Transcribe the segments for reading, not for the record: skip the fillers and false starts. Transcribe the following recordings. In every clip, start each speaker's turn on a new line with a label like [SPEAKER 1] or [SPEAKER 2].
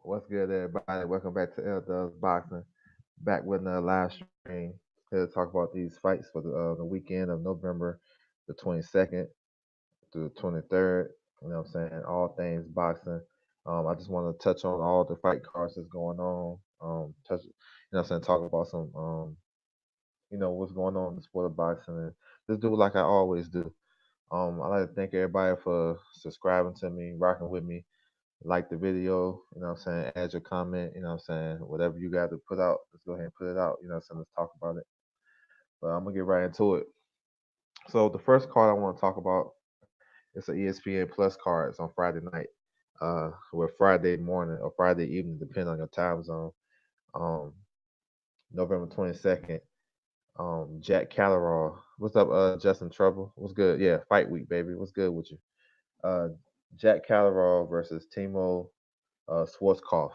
[SPEAKER 1] What's good, everybody? Welcome back to L Dubs Boxing. Back with another live stream. Here to talk about these fights for the weekend of November the 22nd to the 23rd. You know what I'm saying? All things boxing. I just want to touch on all the fight cards that's going on. What I'm saying? Talk about some, what's going on in the sport of boxing. And just do it like I always do. I'd like to thank everybody for subscribing to me, rocking with me, like the video, you know what I'm saying, add your comment, you know what I'm saying, whatever you got to put out, let's go ahead and put it out, you know what I'm saying, let's talk about it. But I'm gonna get right into it. So the first card I want to talk about is an ESPN Plus card. It's on Friday night, or Friday morning or Friday evening, depending on your time zone. Um, November 22nd. Jack Calleron. What's up, Justin Trouble? What's good? Yeah, fight week, baby. What's good with you? Uh, Jack Calleron versus Timo Schwarzkopf.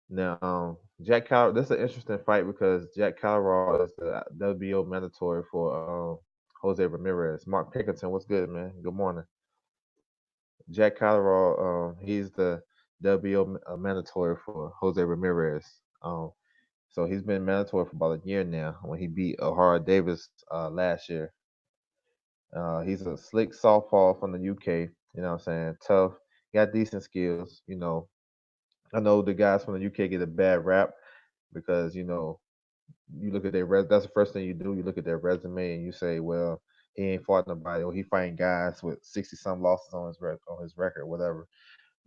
[SPEAKER 1] Now, Jack Cal, this is an interesting fight because Jack Calleron is the WBO mandatory for Jose Ramirez. Mark Pinkerton, what's good, man? Good morning. Jack Calleron, he's the WBO mandatory for Jose Ramirez. So he's been mandatory for about a year now when he beat O'Hara Davis last year. He's a slick southpaw from the UK. You know what I'm saying? Tough. Got decent skills. I know the guys from the UK get a bad rap because you look at that's the first thing you do. You look at their resume and you say, well, he ain't fought nobody, or he fighting guys with 60 some losses on on his record, whatever.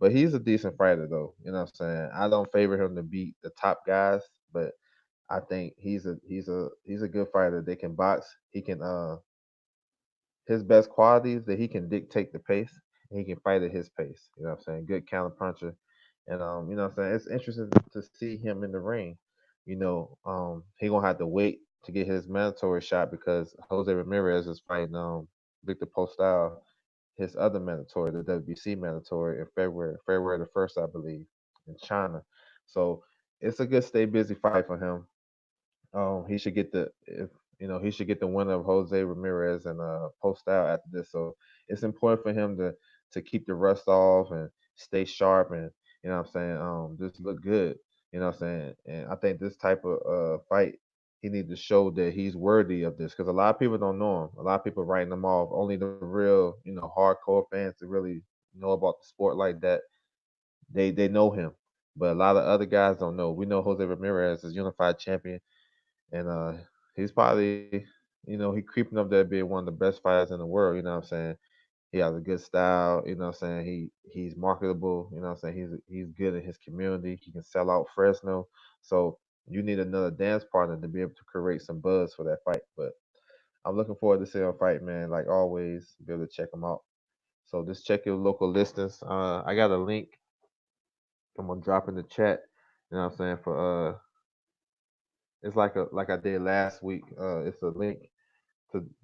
[SPEAKER 1] But he's a decent fighter, though. You know what I'm saying? I don't favor him to beat the top guys, but I think he's a good fighter. They can box. He can his best qualities that he can dictate the pace and he can fight at his pace. You know what I'm saying? Good counter puncher. And you know what I'm saying? It's interesting to see him in the ring. He gonna have to wait to get his mandatory shot because Jose Ramirez is fighting Victor Postal, his other mandatory, the WBC mandatory in February the first, I believe, in China. So it's a good stay busy fight for him. He should get the if he should get the win of Jose Ramirez and post out after this. So it's important for him to keep the rust off and stay sharp and what I'm saying, just look good. You know what I'm saying? And I think this type of fight he needs to show that he's worthy of this because a lot of people don't know him. A lot of people writing him off. Only the real, hardcore fans that really know about the sport like that, they know him. But a lot of other guys don't know. We know Jose Ramirez is unified champion and he's probably, he creeping up there being one of the best fighters in the world, you know what I'm saying? He has a good style, you know what I'm saying? He's marketable, you know what I'm saying? He's good in his community. He can sell out Fresno. So you need another dance partner to be able to create some buzz for that fight. But I'm looking forward to seeing him fight, man. Like always, be able to check him out. So just check your local listings. I got a link I'm gonna drop in the chat, you know what I'm saying, for it's like I did last week. It's a link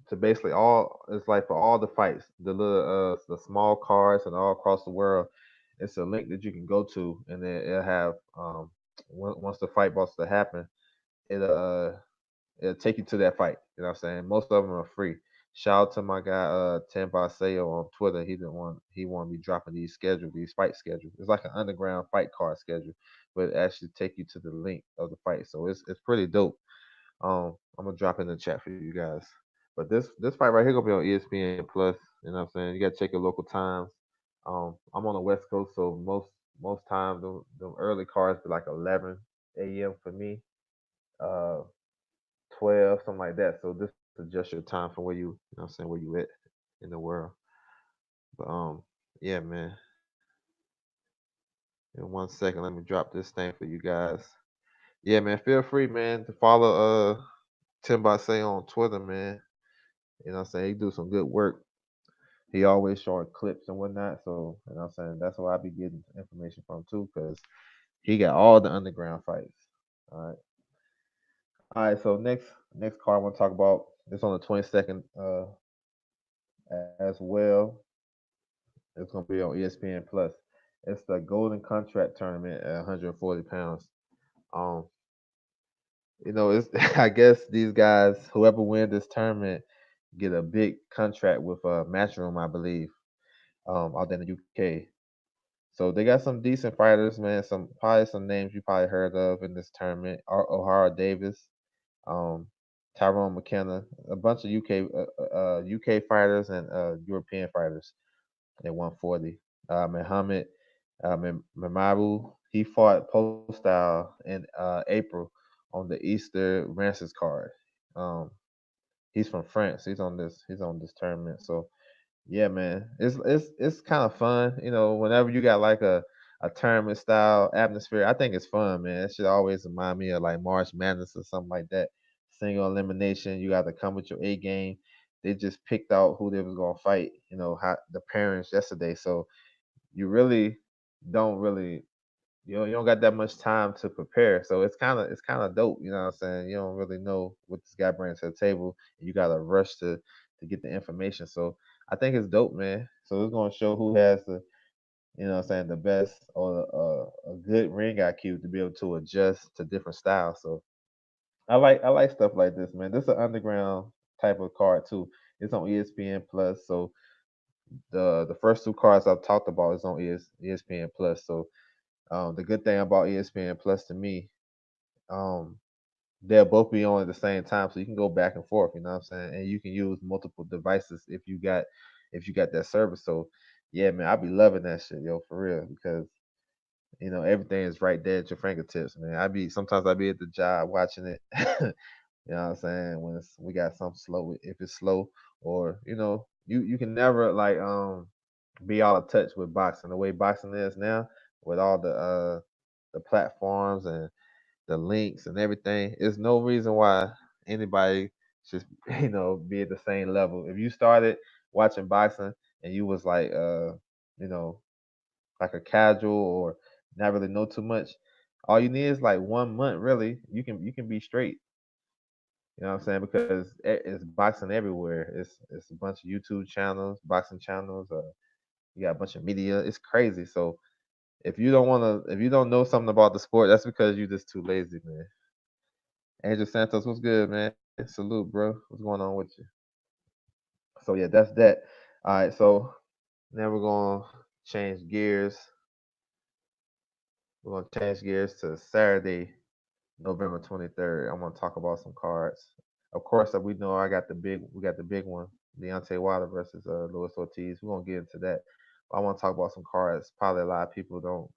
[SPEAKER 1] to basically all. It's like for all the fights, the small cards and all across the world. It's a link that you can go to, and then it'll have once the fight wants to happen, it'll uh it'll take you to that fight. You know what I'm saying? Most of them are free. Shout out to my guy Tim Baseo on Twitter. He want me dropping these fight schedules. It's like an underground fight card schedule, but it actually take you to the link of the fight. So it's pretty dope. I'm gonna drop in the chat for you guys. But this fight right here gonna be on ESPN Plus. You know what I'm saying? You gotta check your local times. I'm on the West Coast, so most times the early cards be like 11 a.m. for me, uh, 12 something like that. So this is just your time for you know what I'm saying, where you at in the world. But yeah, man. In 1 second, let me drop this thing for you guys. Yeah, man. Feel free, man, to follow Tim Basay on Twitter, man. You know what I'm saying? He do some good work. He always showing clips and whatnot. So, you know what I'm saying? That's where I be getting information from too, because he got all the underground fights. All right. All right. So next card I want to talk about is on the 22nd as well. It's gonna be on ESPN Plus. It's the Golden Contract Tournament at 140 pounds. Um, it's I guess these guys, whoever wins this tournament, get a big contract with Matchroom, I believe, out there in the UK. So they got some decent fighters, man. Some names you probably heard of in this tournament. O'Hara Davis, um, Tyrone McKenna, a bunch of UK fighters and European fighters at 140. Muhammad Mamabu, he fought post style in April on the Easter Rances card. Um, he's from France. He's on this tournament. So yeah, man, it's kind of fun. Whenever you got like a tournament style atmosphere, I think it's fun, man. It should always remind me of like March Madness or something like that. Single elimination, you got to come with your A game. They just picked out who they was gonna fight. How the parents yesterday. So you really don't really you don't got that much time to prepare. So it's kind of dope. You know what I'm saying? You don't really know what this guy brings to the table, and you got to rush to get the information. So I think it's dope, man. So it's gonna show who has the best or a good ring IQ to be able to adjust to different styles. So I like stuff like this, man. This is an underground type of card too. It's on ESPN Plus. So the first two cards I've talked about is on ESPN Plus. So the good thing about ESPN Plus to me, um, they'll both be on at the same time, so you can go back and forth. You know what I'm saying? And you can use multiple devices if you got that service. So yeah, man, I be loving that shit, yo, for real, because everything is right there at your fingertips, man. Sometimes I be at the job watching it. You know what I'm saying? When we got something slow, if it's slow, or you can never like be out of touch with boxing the way boxing is now, with all the platforms and the links and everything. There's no reason why anybody should be at the same level. If you started watching boxing and you was like you know like a casual or not really know too much, all you need is like 1 month. Really, you can be straight. You know what I'm saying? Because it's boxing everywhere. It's a bunch of YouTube channels, boxing channels. You got a bunch of media. It's crazy. So if you don't know something about the sport, that's because you're just too lazy, man. Angel Santos, what's good, man? Salute, bro. What's going on with you? So yeah, that's that. All right, so now we're gonna change gears. We're gonna change gears to Saturday, November 23rd. I'm gonna talk about some cards. Of course, we know we got the big one, Deontay Wilder versus Luis Ortiz. We're gonna get into that. But I want to talk about some cards. Probably a lot of people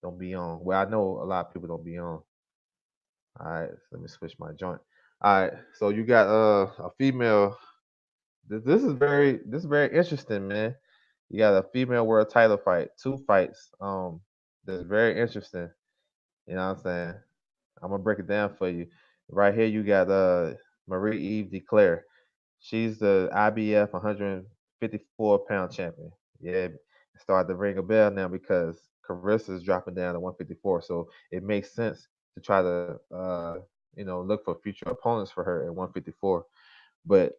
[SPEAKER 1] don't be on. Well, I know a lot of people don't be on. All right, so let me switch my joint. All right, so you got a female. This is very interesting, man. You got a female world title fight, two fights. That's very interesting. You know what I'm saying? I'm gonna break it down for you. Right here, you got Marie Eve DeClaire. She's the IBF 154-pound champion. Yeah, it's starting to ring a bell now because Carissa's dropping down to 154. So it makes sense to try to look for future opponents for her at 154. But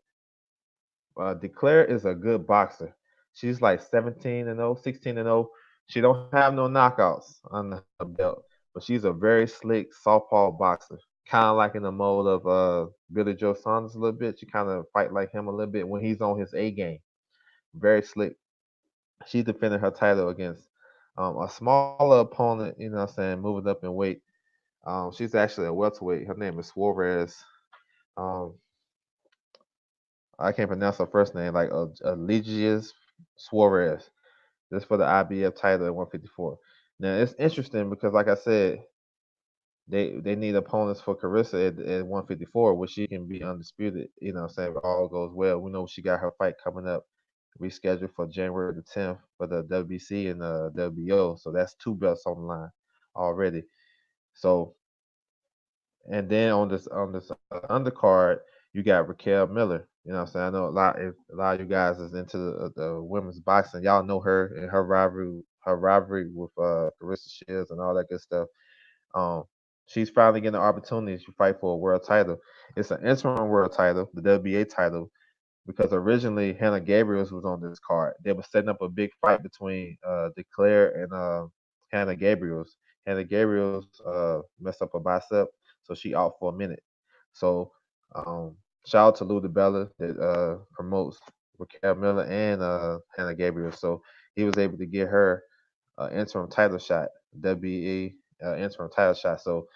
[SPEAKER 1] Declare is a good boxer. She's like 17 and 0, 16 and 0. She don't have no knockouts on her belt, but she's a very slick southpaw boxer. Kind of like in the mold of Billy Joe Saunders a little bit. She kind of fight like him a little bit when he's on his A game. Very slick. She defended her title against a smaller opponent. You know what I'm saying? Moving up in weight. She's actually a welterweight. Her name is Suarez. Um, I can't pronounce her first name, like Eligius Suarez. This for the IBF title at 154. Now it's interesting because, like I said, they need opponents for Carissa at 154, where she can be undisputed. You know, what I'm saying if all goes well. We know she got her fight coming up, rescheduled for January the 10th for the WBC and the WBO. So that's two belts on the line already. So and then on this undercard, you got Raquel Miller. You know what I'm saying? I know a lot of you guys is into the women's boxing. Y'all know her and her rivalry with Carissa Shields and all that good stuff. Um, she's finally getting the opportunity to fight for a world title. It's an interim world title, the WBA title, because originally Hannah Gabriels was on this card. They were setting up a big fight between Declare and Hannah Gabriels. Hannah Gabriels messed up her bicep, so she out for a minute. So shout out to Lou DiBella that promotes Raquel Miller and Hannah Gabriel. So he was able to get her. interim title shot, WBA interim title shot. So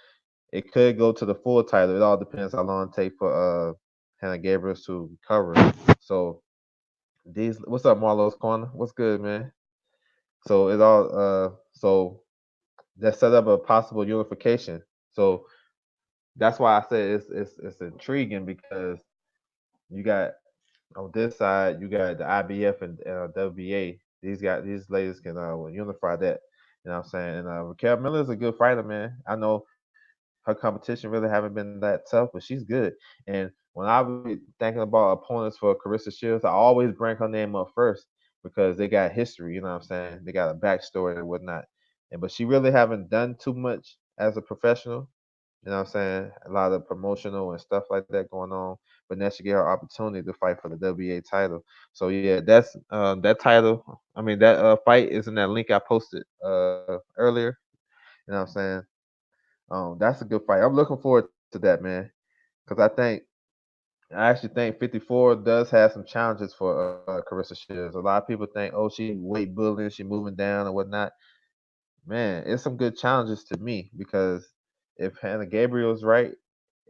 [SPEAKER 1] it could go to the full title. It all depends how long it takes for Hannah Gabriels to recover. So these, what's up, Marlo's Corner? What's good, man? So it all so that set up a possible unification. So that's why I said it's intriguing because you got on this side you got the IBF and WBA. These ladies can unify that. You know what I'm saying? And Raquel Miller is a good fighter, man. I know her competition really haven't been that tough, but she's good. And when I be thinking about opponents for Carissa Shields, I always bring her name up first because they got history. You know what I'm saying? They got a backstory and whatnot. And but she really haven't done too much as a professional. You know what I'm saying? A lot of promotional and stuff like that going on. But now she get her opportunity to fight for the WBA title. So yeah, that's that title. I mean that fight is in that link I posted earlier. You know what I'm saying? That's a good fight. I'm looking forward to that, man. Because I actually think 54 does have some challenges for Carissa Shields. A lot of people think, oh, she weight bullying, she moving down and whatnot. Man, it's some good challenges to me because if Hannah Gabriel's right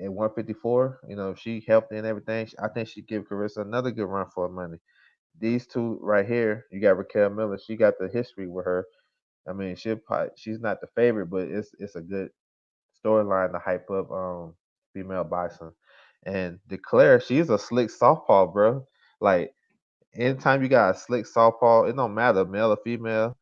[SPEAKER 1] at 154, if she helped and everything, I think she'd give Carissa another good run for her money. These two right here, you got Raquel Miller. She got the history with her. I mean, she's not the favorite, but it's a good storyline to hype up female boxing. And Declare, she's a slick southpaw, bro. Like anytime you got a slick southpaw, it don't matter male or female.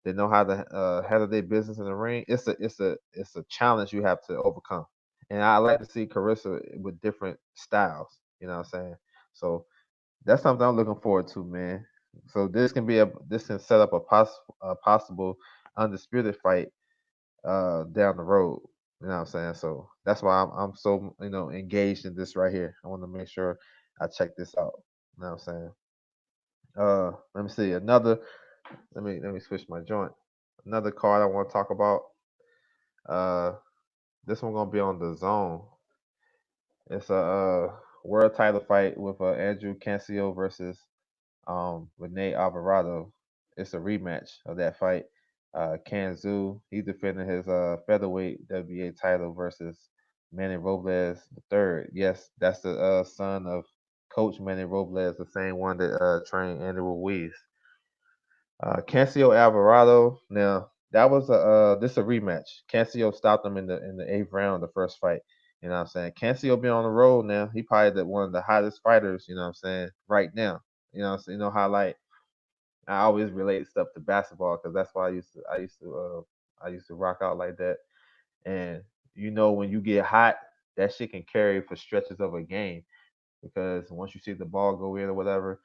[SPEAKER 1] They know how to handle their business in the ring. It's a challenge you have to overcome. And I like to see Carissa with different styles. You know what I'm saying? So that's something I'm looking forward to, man. So this can set up a possible undisputed fight down the road. You know what I'm saying? So that's why I'm so engaged in this right here. I want to make sure I check this out. You know what I'm saying? Let me see another. Let me switch my joint. Another card I want to talk about. Uh, this one gonna be on the zone. It's a world title fight with Andrew Cancio versus Rene Alvarado. It's a rematch of that fight. Kanzu, he defended his featherweight WBA title versus Manny Robles the third. Yes, that's the son of Coach Manny Robles, the same one that trained Andy Ruiz. Cancio Alvarado. Now that was a rematch. Cancio stopped him in the eighth round, the first fight. You know what I'm saying? Cancio been on the road now. He probably one of the hottest fighters. You know what I'm saying? Right now. You know what I'm saying? You know how like I always relate stuff to basketball because that's why I used to rock out like that. And when you get hot, that shit can carry for stretches of a game because once you see the ball go in or whatever,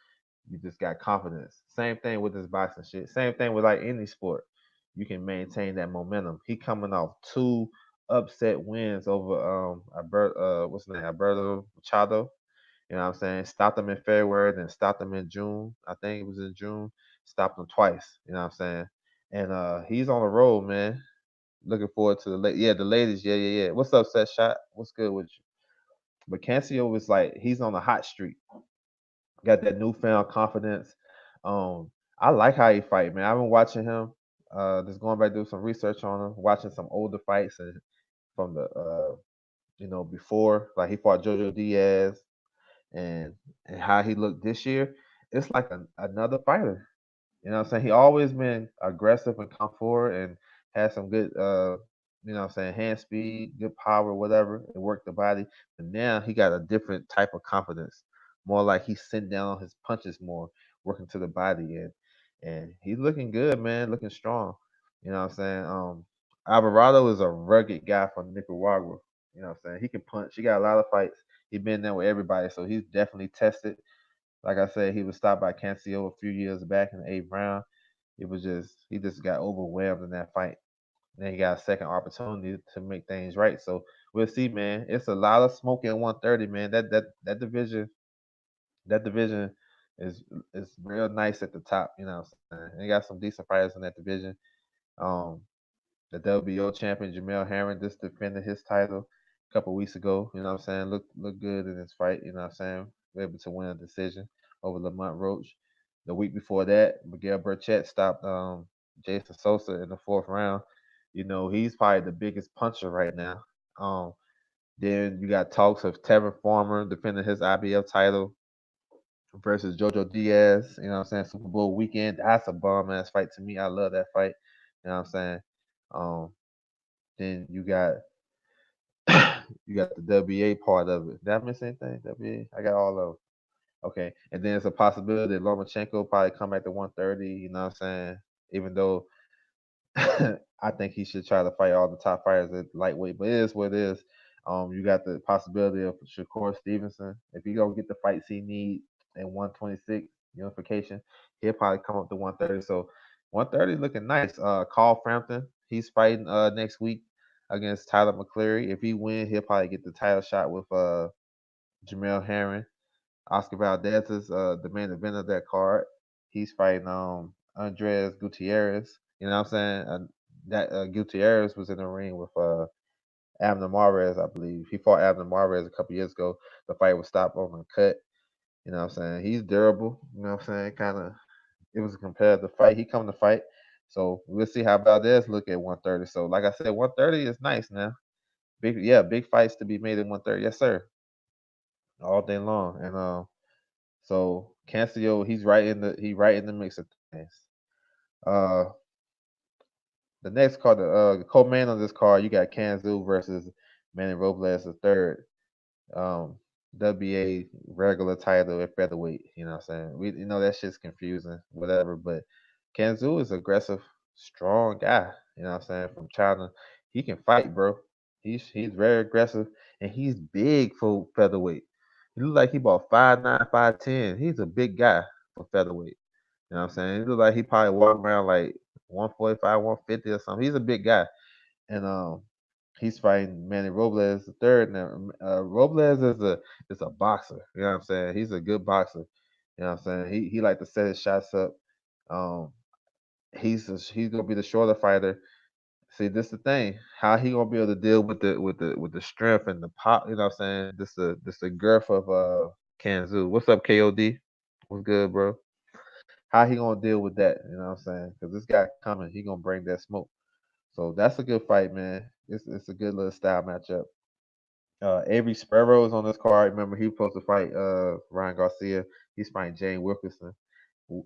[SPEAKER 1] you just got confidence. Same thing with this boxing shit. Same thing with like any sport. You can maintain that momentum. He coming off two upset wins over what's his name? Alberto Machado. You know what I'm saying? Stopped him in February, then stopped him in June. I think it was in June. Stopped him twice. You know what I'm saying? And he's on the road, man. Looking forward to the ladies. Yeah. What's up, Set Shot? What's good with you? But Cancio was like he's on a hot streak. Got that newfound confidence. Um, I like how he fight, man. I've been watching him. Just going back do some research on him, watching some older fights and from the before, like he fought Jojo Diaz and how he looked this year. It's like another fighter. You know what I'm saying? He always been aggressive and come forward and had some good what I'm saying, hand speed, good power, whatever, and work the body. But now he got a different type of confidence. More like he's sitting down on his punches more, working to the body and he's looking good, man, looking strong. You know what I'm saying? Alvarado is a rugged guy from Nicaragua. You know what I'm saying? He can punch. He got a lot of fights. He's been there with everybody, so he's definitely tested. Like I said, he was stopped by Cancio a few years back in the eighth round. It was just he just got overwhelmed in that fight. And then he got a second opportunity to make things right. So we'll see, man. It's a lot of smoke at 130, man. That division is real nice at the top. You know what I'm saying? And they got some decent fighters in that division. Um, the WBO champion Jamel Herring just defended his title a couple weeks ago. You know what I'm saying? Look good in his fight. You know what I'm saying? We're able to win a decision over Lamont Roach. The week before that, Miguel Burchett stopped Jason Sosa in the 4th round. He's probably the biggest puncher right now. Um, then you got talks of Tevin Farmer defending his IBF title versus Jojo Diaz. You know what I'm saying? Super Bowl weekend. That's a bomb ass fight to me. I love that fight. You know what I'm saying? Um, then you got you got the WA part of it. Did I miss anything? WA? I got all of them. Okay. And then it's a possibility that Lomachenko probably come back to 130, you know what I'm saying? Even though I think he should try to fight all the top fighters at lightweight, but it is what it is. You got the possibility of Shakur Stevenson. If he don't get the fights he need at 126 unification, he'll probably come up to 130. So 130 looking nice. Carl Frampton, he's fighting next week against Tyler McCleary. If he wins, he'll probably get the title shot with Jamel Herring. Oscar Valdez is the main event of that card. He's fighting Andres Gutierrez. You know what I'm saying? That Gutierrez was in the ring with Abner Mares, I believe. He fought Abner Mares a couple years ago. The fight was stopped on a cut. You know what I'm saying? He's durable. You know what I'm saying? Kind of, it was a competitive fight. He come to fight. So we'll see how Valdez look at 130. So like I said, 130 is nice now. Big fights to be made at 130. Yes, sir. All day long. And so Cancio, right in the mix of things. Uh, the next card, the co-main on this card, you got Kanzu versus Manny Robles the third. Um, WA regular title at featherweight. You know what I'm saying? That shit's confusing, whatever. But Kanzu is aggressive, strong guy. You know what I'm saying? From China, he can fight, bro. He's very aggressive and he's big for featherweight. He look like he about 5'9", 5'10". He's a big guy for featherweight. You know what I'm saying? He look like he probably walk around like 145, 150 or something. He's a big guy. And he's fighting Manny Robles the third. Now Robles is a boxer. You know what I'm saying? He's a good boxer. You know what I'm saying? He like to set his shots up. Um, he's gonna be the shorter fighter. See, this the thing. How he gonna be able to deal with the strength and the pop? You know what I'm saying? This the girth of Kanzu. What's up, KOD? What's good, bro? How he gonna deal with that? You know what I'm saying? Because this guy coming, he gonna bring that smoke. So that's a good fight, man. It's a good little style matchup. Avery Sparrow is on this card. Remember, he was supposed to fight Ryan Garcia. He's fighting James Wilkinson.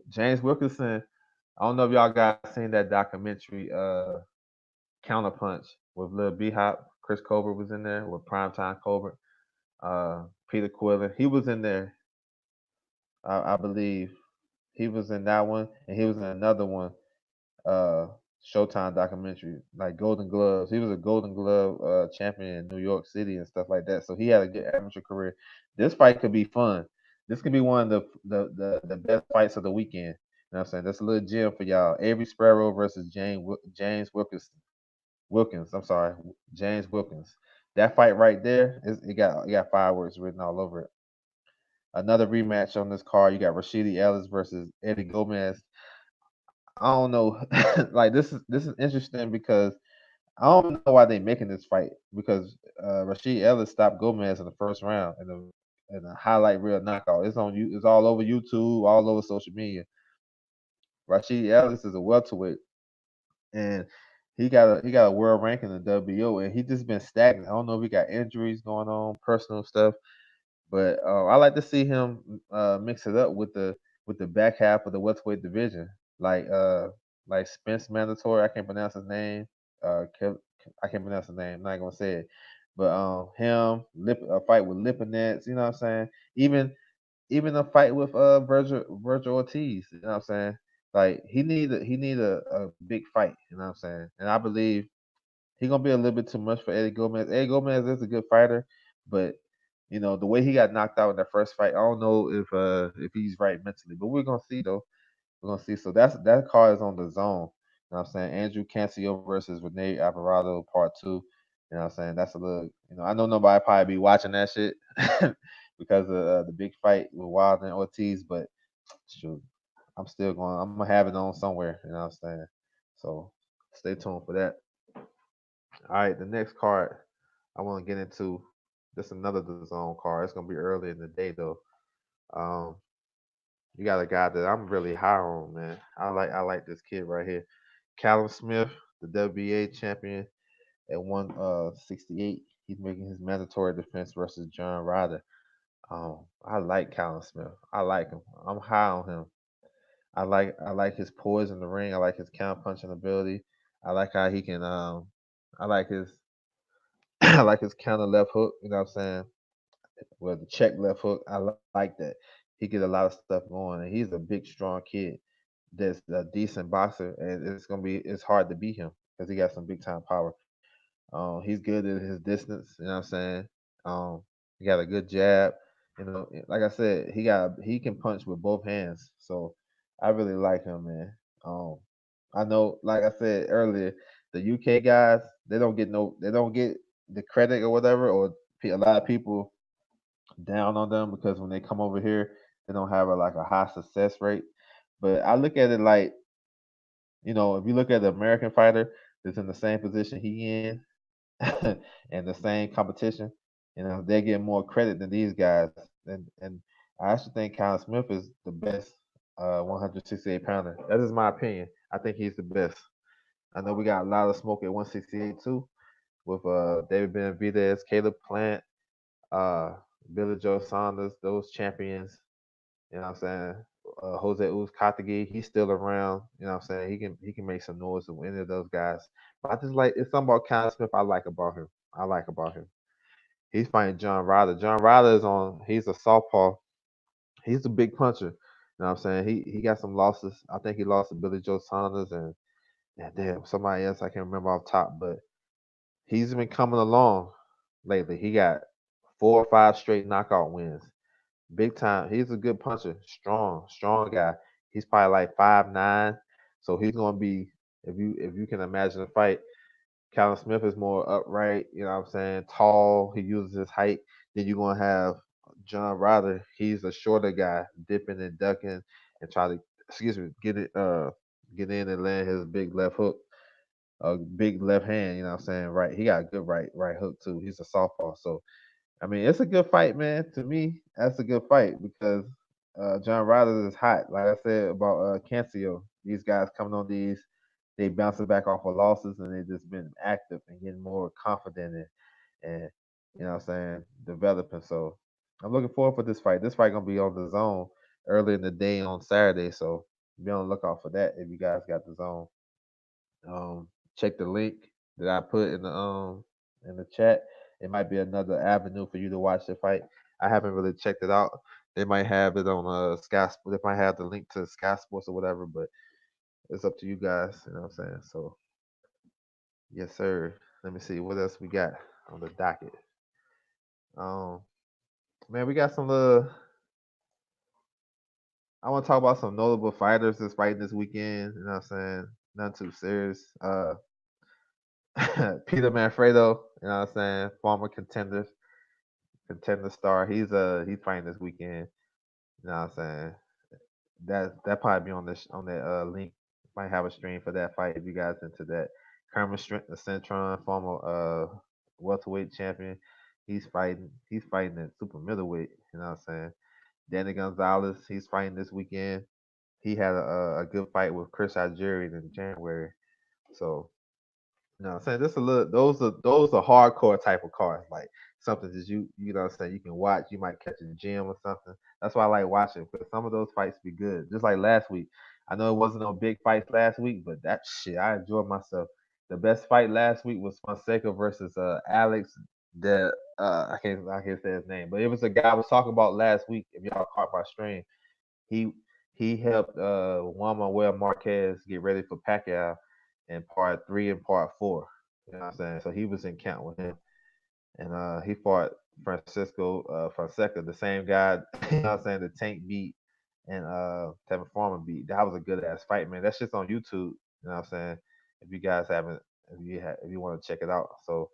[SPEAKER 1] James Wilkinson. I don't know if y'all guys seen that documentary, Counterpunch, with Lil B Hop. Chris Colbert was in there with Primetime Colbert. Peter Quillen. He was in there, I believe. He was in that one, and he was in another one uh Showtime documentary, like Golden Gloves. He was a Golden Glove champion in New York City and stuff like that. So he had a good amateur career. This fight could be fun. This could be one of the best fights of the weekend. You know what I'm saying? That's a little gem for y'all. Avery Sparrow versus James Wilkins. I'm sorry, James Wilkins. That fight right there, it got fireworks written all over it. Another rematch on this card. You got Rashidi Ellis versus Eddie Gomez. I don't know. Like this is interesting because I don't know why they making this fight because Rashid Ellis stopped Gomez in the 1st round in a highlight reel knockout. It's on you. It's all over YouTube, all over social media. Rashid Ellis is a welterweight, and he got a world ranking in the WO, and he just been stagnant. I don't know if he got injuries going on, personal stuff, but I like to see him mix it up with the back half of the welterweight division, like Spence Mandatory. I can't pronounce his name. I can't pronounce his name. I'm not gonna say it, but a fight with Lipinets. You know what I'm saying? Even a fight with Virgil Ortiz. You know what I'm saying? Like he need a big fight. You know what I'm saying? And I believe he gonna be a little bit too much for Eddie Gomez. Eddie Gomez is a good fighter, but the way he got knocked out in that first fight, I don't know if he's right mentally. But we're gonna see though. We're gonna see. So that card is on the zone. You know what I'm saying? Andrew Cancio versus Rene Alvarado part two. You know what I'm saying? That's a little I know nobody probably be watching that shit because of the big fight with Wilder and Ortiz, but shoot, I'm gonna have it on somewhere, you know what I'm saying? So stay tuned for that. All right, the next card I want to get into just another zone card. It's gonna be early in the day though. Um, you got a guy that I'm really high on, man. I like this kid right here. Callum Smith, the WBA champion at 168. He's making his mandatory defense versus John Ryder. I like Callum Smith. I like him. I'm high on him. I like his poise in the ring. I like his counter punching ability. I like how he can I like his I like his counter left hook, you know what I'm saying? Well, the check left hook, I like that. He get a lot of stuff going, and he's a big, strong kid that's a decent boxer, and it's hard to beat him because he got some big time power. He's good at his distance, you know what I'm saying? He got a good jab. Like I said, he can punch with both hands. So I really like him, man. Um, I know, like I said earlier, the UK guys they don't get the credit or whatever, or a lot of people down on them because when they come over here, they don't have a high success rate. But I look at it like, if you look at the American fighter that's in the same position he in, and the same competition, they get more credit than these guys. And I actually think Kyle Smith is the best 168 pounder. That is my opinion. I think he's the best. I know we got a lot of smoke at 168 too, with David Benavidez, Caleb Plant, uh, Billy Joe Saunders, those champions. You know what I'm saying? Jose Uzcategui, he's still around. You know what I'm saying? He can make some noise with any of those guys. But I just like it's something about Kyle Smith I like about him. I like about him. He's fighting John Ryder. John Ryder he's a southpaw. He's a big puncher. You know what I'm saying? He got some losses. I think he lost to Billy Joe Saunders and damn somebody else I can't remember off top, but he's been coming along lately. He got 4 or 5 straight knockout wins. Big time. He's a good puncher. Strong guy. He's probably like 5'9". So he's gonna be if you can imagine a fight, Callum Smith is more upright, you know what I'm saying, tall, he uses his height. Then you're gonna have John Ryder, he's a shorter guy, dipping and ducking and try to get in and land his big left hook, a big left hand, you know what I'm saying? Right. He got a good right hook too. He's a southpaw. So I mean, it's a good fight, man. To me, that's a good fight because John Ryder is hot. Like I said about Cancio, these guys coming on they bouncing back off of losses and they just been active and getting more confident and you know what I'm saying, developing. So I'm looking forward for this fight. This fight gonna be on the zone early in the day on Saturday. So be on the lookout for that if you guys got the zone. Check the link that I put in the chat. It might be another avenue for you to watch the fight. I haven't really checked it out. They might have it on Sky. They might have the link to Sky Sports or whatever, but it's up to you guys. You know what I'm saying? So yes, sir. Let me see what else we got on the docket. Um, man, we got some. I want to talk about some notable fighters that's fighting this weekend. You know what I'm saying? Nothing too serious. Peter Manfredo, you know what I'm saying? Former contender star. He's fighting this weekend. You know what I'm saying? That probably be on on that link. Might have a stream for that fight if you guys into that. Kermit Centron, former welterweight champion. He's fighting at super middleweight. You know what I'm saying? Danny Gonzalez, he's fighting this weekend. He had a good fight with Chris Algieri in January. So you know what I'm saying? Just a little those are hardcore type of cards, like something that you know what I'm saying, you can watch, you might catch a gym or something. That's why I like watching because some of those fights be good. Just like last week. I know it wasn't no big fights last week, but that shit, I enjoyed myself. The best fight last week was Fonseca versus Alex the I can't say his name, but it was a guy I was talking about last week, if y'all caught my stream. He he helped Juan Manuel Marquez get ready for Pacquiao in part 3 and part 4. You know what I'm saying? So he was in count with him, and he fought Francisco Fonseca, the same guy. You know what I'm saying? The Tank beat and Tevin Farmer beat. That was a good ass fight, man. That shit's on YouTube. You know what I'm saying? If you guys haven't, if you want to check it out, so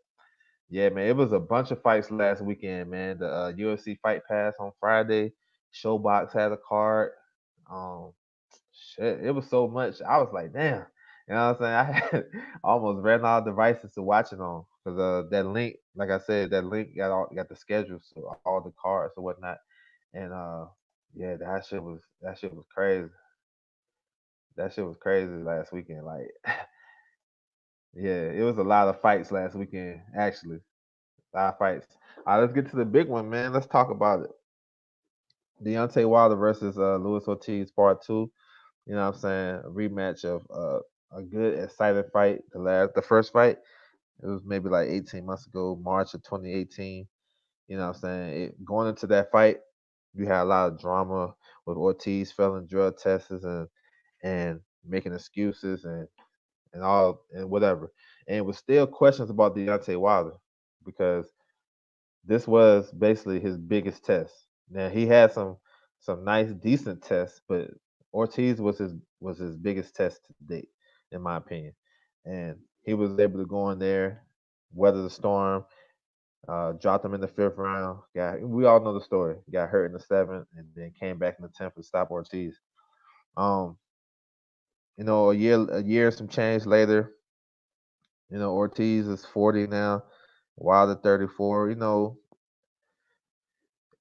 [SPEAKER 1] yeah, man, it was a bunch of fights last weekend, man. The UFC Fight Pass on Friday. Showbox had a card. Um, shit, it was so much. I was like, damn. You know what I'm saying? I had almost ran out of devices to watch it on because that link, like I said, that link got the schedules, so all the cards or whatnot. And yeah, that shit was crazy. That shit was crazy last weekend. Like Yeah, it was a lot of fights last weekend, actually. A lot of fights. All right, let's get to the big one, man. Let's talk about it. Deontay Wilder versus Luis Ortiz, part two. You know what I'm saying? A rematch of a good, exciting fight. The first fight, it was maybe like 18 months ago, March of 2018. You know what I'm saying? Going into that fight, you had a lot of drama with Ortiz failing drug tests and making excuses and all and whatever. And it was still questions about Deontay Wilder because this was basically his biggest test. Now he had some nice, decent tests, but Ortiz was his biggest test to date, in my opinion. And he was able to go in there, weather the storm, dropped him in the fifth round. We all know the story. Got hurt in the seventh, and then came back in the 10th to stop Ortiz. Um, a year, some change later, Ortiz is 40 now, Wilder 34.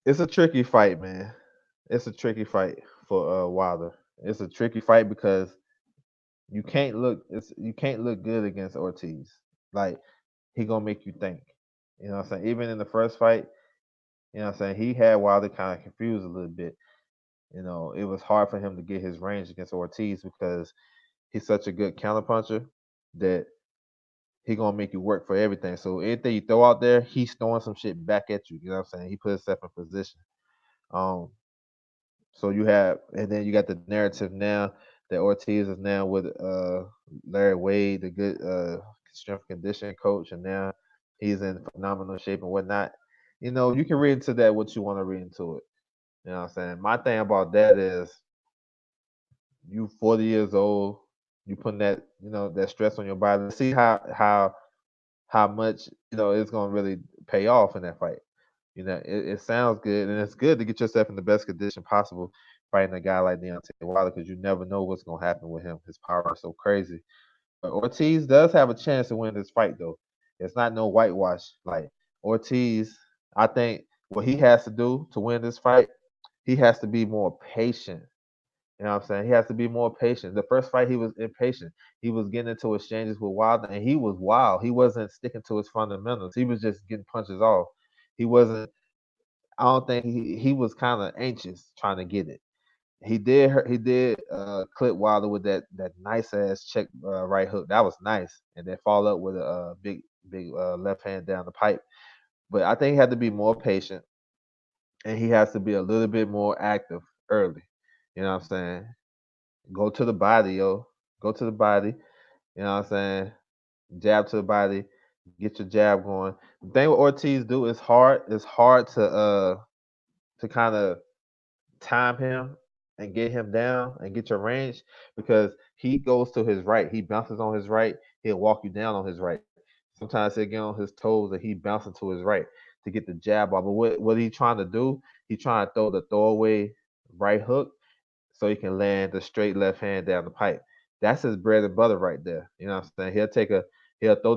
[SPEAKER 1] It's a tricky fight, man. It's a tricky fight for Wilder. It's a tricky fight because you can't look good against Ortiz. Like he gonna make you think. You know what I'm saying? Even in the first fight, you know what I'm saying, he had Wilder kind of confused a little bit. It was hard for him to get his range against Ortiz because he's such a good counterpuncher that he gonna make you work for everything. So anything you throw out there, he's throwing some shit back at you. You know what I'm saying? He put himself in position. Um, So and then you got the narrative now that Ortiz is now with Larry Wade, the good strength conditioning coach, and now he's in phenomenal shape and whatnot. You can read into that what you want to read into it. You know what I'm saying? My thing about that is you 40 years old, you putting that stress on your body. Let's see how much it's gonna really pay off in that fight. It sounds good, and it's good to get yourself in the best condition possible fighting a guy like Deontay Wilder because you never know what's gonna happen with him. His power is so crazy. But Ortiz does have a chance to win this fight, though. It's not no whitewash. Like Ortiz, I think what he has to do to win this fight, he has to be more patient. You know what I'm saying? He has to be more patient. The first fight, he was impatient. He was getting into exchanges with Wilder, and he was wild. He wasn't sticking to his fundamentals. He was just getting punches off. He wasn't. I don't think he was kind of anxious trying to get it. He did clip Wilder with that nice ass check right hook. That was nice, and then follow up with a big left hand down the pipe. But I think he had to be more patient, and he has to be a little bit more active early. You know what I'm saying? Go to the body, yo. Go to the body. You know what I'm saying? Jab to the body. Get your jab going. The thing with Ortiz do is hard. It's hard to kind of time him and get him down and get your range because he goes to his right. He bounces on his right. He'll walk you down on his right. Sometimes he'll get on his toes and he bouncing to his right to get the jab off. But what he trying to do? He trying to throw the throwaway right hook so he can land the straight left hand down the pipe. That's his bread and butter right there. You know what I'm saying? He'll throw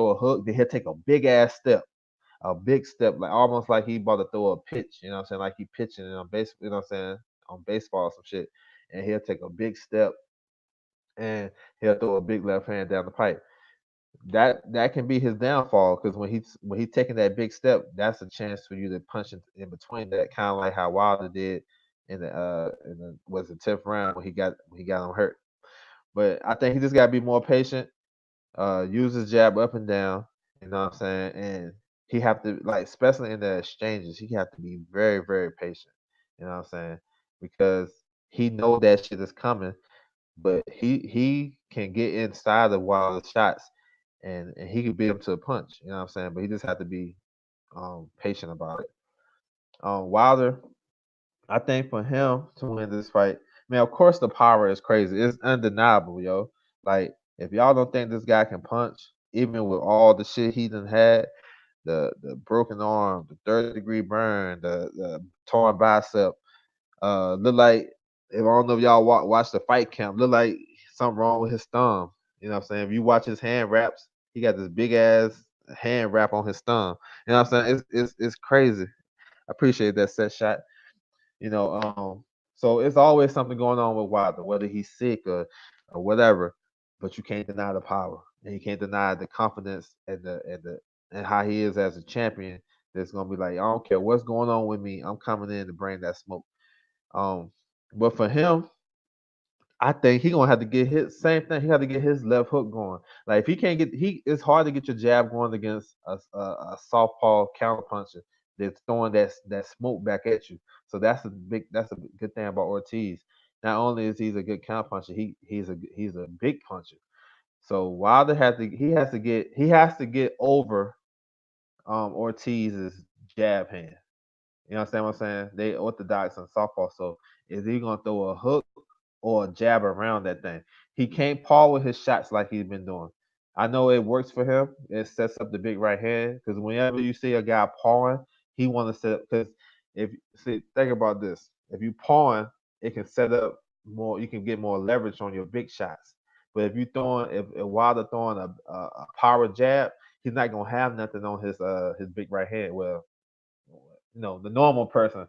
[SPEAKER 1] a hook, then he'll take a big step, like almost like he about to throw a pitch, you know what I'm saying? Like he pitching on base, you know what I'm saying, on baseball or some shit. And he'll take a big step and he'll throw a big left hand down the pipe. That can be his downfall because when he's taking that big step, that's a chance for you to punch in between that, kind of like how Wilder did in the was the 10th round when he got him hurt. But I think he just gotta be more patient, use his jab up and down, you know what I'm saying? And he have to like, especially in the exchanges, he have to be very, very patient. You know what I'm saying? Because he know that shit is coming, but he can get inside of Wilder's shots and he can beat him to a punch. You know what I'm saying? But he just have to be patient about it. Wilder, I think for him to win this fight, man, of course the power is crazy. It's undeniable, yo. Like, if y'all don't think this guy can punch, even with all the shit he done had, the broken arm, the third-degree burn, the torn bicep, look like, if I don't know if y'all watch the fight camp, look like something wrong with his thumb. You know what I'm saying? If you watch his hand wraps, he got this big ass hand wrap on his thumb. You know what I'm saying? It's crazy. I appreciate that set shot. You know, so it's always something going on with Wilder, whether he's sick or whatever. but you can't deny the power, and you can't deny the confidence and how he is as a champion. That's gonna be like, I don't care what's going on with me, I'm coming in to bring that smoke. Um, but for him, I think he gonna have to get his same thing. He had to get his left hook going. Like if he can't get it's hard to get your jab going against a southpaw counterpuncher that's throwing that smoke back at you. So that's a good thing about Ortiz. Not only is he a good counterpuncher, he's a big puncher. So Wilder has to get over Ortiz's jab hand. You understand what I'm saying? They orthodox and softball. So is he gonna throw a hook or a jab around that thing? He can't paw with his shots like he's been doing. I know it works for him. It sets up the big right hand because whenever you see a guy pawing, he want to set up because if see think about this, if you pawing, it can set up more. You can get more leverage on your big shots. But if you throwing if Wilder throwing a power jab, he's not gonna have nothing on his big right hand. Well, the normal person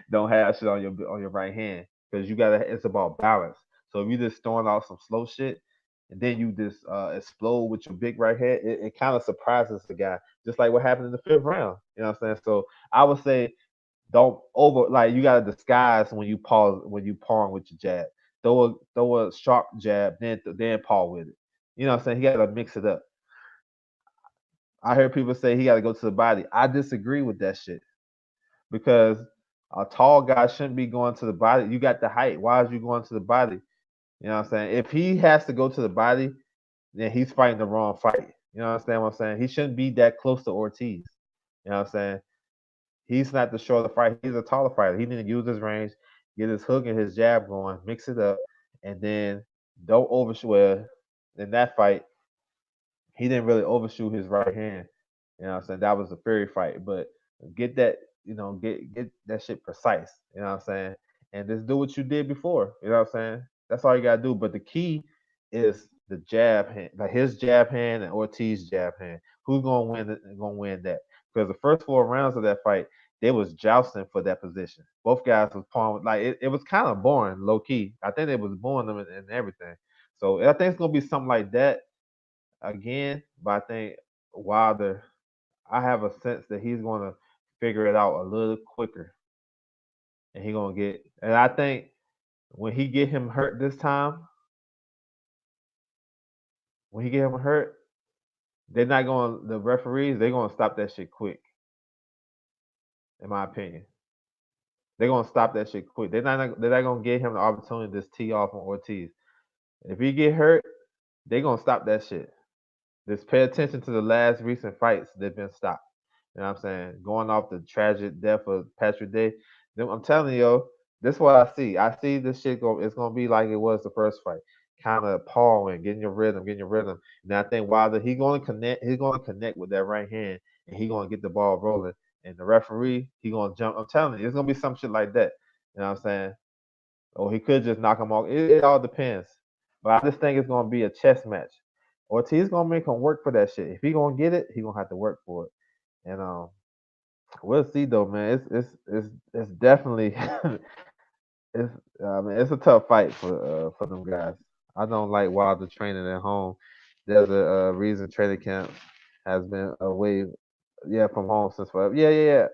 [SPEAKER 1] don't have shit on your right hand because you gotta. It's about balance. So if you just throwing out some slow shit and then you just explode with your big right hand, it kind of surprises the guy. Just like what happened in the fifth round. You know what I'm saying? So I would say don't over like you gotta disguise when you pawing with your jab. Throw a sharp jab, then paw with it. You know what I'm saying? He gotta mix it up. I heard people say he gotta go to the body. I disagree with that shit because a tall guy shouldn't be going to the body. You got the height. Why is you going to the body? You know what I'm saying? If he has to go to the body, then he's fighting the wrong fight. You know what I'm saying? He shouldn't be that close to Ortiz. You know what I'm saying? He's not the shorter fighter. He's a taller fighter. He need to use his range, get his hook and his jab going, mix it up, and then don't overshoot. In that fight, he didn't really overshoot his right hand. You know what I'm saying? That was a Fury fight. But get that, get that shit precise. You know what I'm saying? And just do what you did before. You know what I'm saying? That's all you gotta do. But the key is the jab hand, like his jab hand and Ortiz's jab hand. Who's gonna win that? Because the first 4 rounds of that fight, they was jousting for that position. Both guys was palm like it was kind of boring, low key. I think they was boring them and everything. So I think it's gonna be something like that again, but I think Wilder, I have a sense that he's going to figure it out a little quicker, and he gonna get. And I think when he get him hurt this time, when he get him hurt, they're not going. The referees, they're gonna stop that shit quick. In my opinion, they're gonna stop that shit quick. They're not gonna give him the opportunity to just tee off on Ortiz. If he get hurt, they're gonna stop that shit. Just pay attention to the last recent fights that've been stopped. You know what I'm saying? Going off the tragic death of Patrick Day. I'm telling you, this is what I see. I see this shit it's gonna be like it was the first fight. Kind of pawing, getting your rhythm. And I think Wilder, he's gonna connect with that right hand and he's gonna get the ball rolling. And the referee, he gonna jump. I'm telling you, it's gonna be some shit like that. You know what I'm saying? Or he could just knock him off. It all depends. But I just think it's gonna be a chess match. Ortiz gonna make him work for that shit. If he gonna get it, he gonna have to work for it. And we'll see though, man. It's definitely it's it's a tough fight for them guys. I don't like Wilder training at home. There's a reason training camp has been away, yeah, from home since forever. Yeah.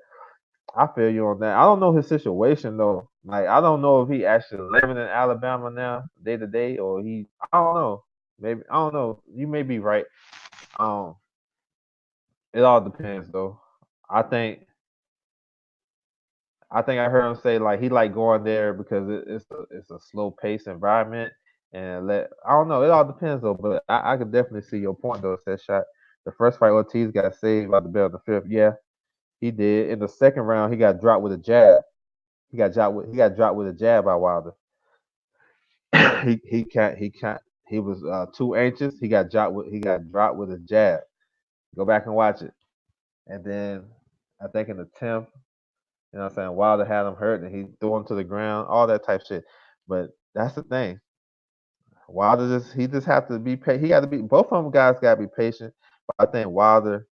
[SPEAKER 1] I feel you on that. I don't know his situation though. Like I don't know if he actually living in Alabama now, day to day, or he. I don't know. Maybe I don't know. You may be right. Um, it all depends though. I think I heard him say like he like going there because it's a slow pace environment and let I don't know. It all depends though, but I could definitely see your point though. Said shot the first fight Ortiz got saved by the bell in the fifth. Yeah, he did. In the second round, he got dropped with a jab. He got dropped with a jab by Wilder. He can't he was too anxious. He got dropped with a jab. Go back and watch it. And then I think in the 10th, you know what I'm saying, Wilder had him hurt and he threw him to the ground, all that type shit. But that's the thing. Wilder he just have to be he got to be both of them guys got to be patient. But I think Wilder,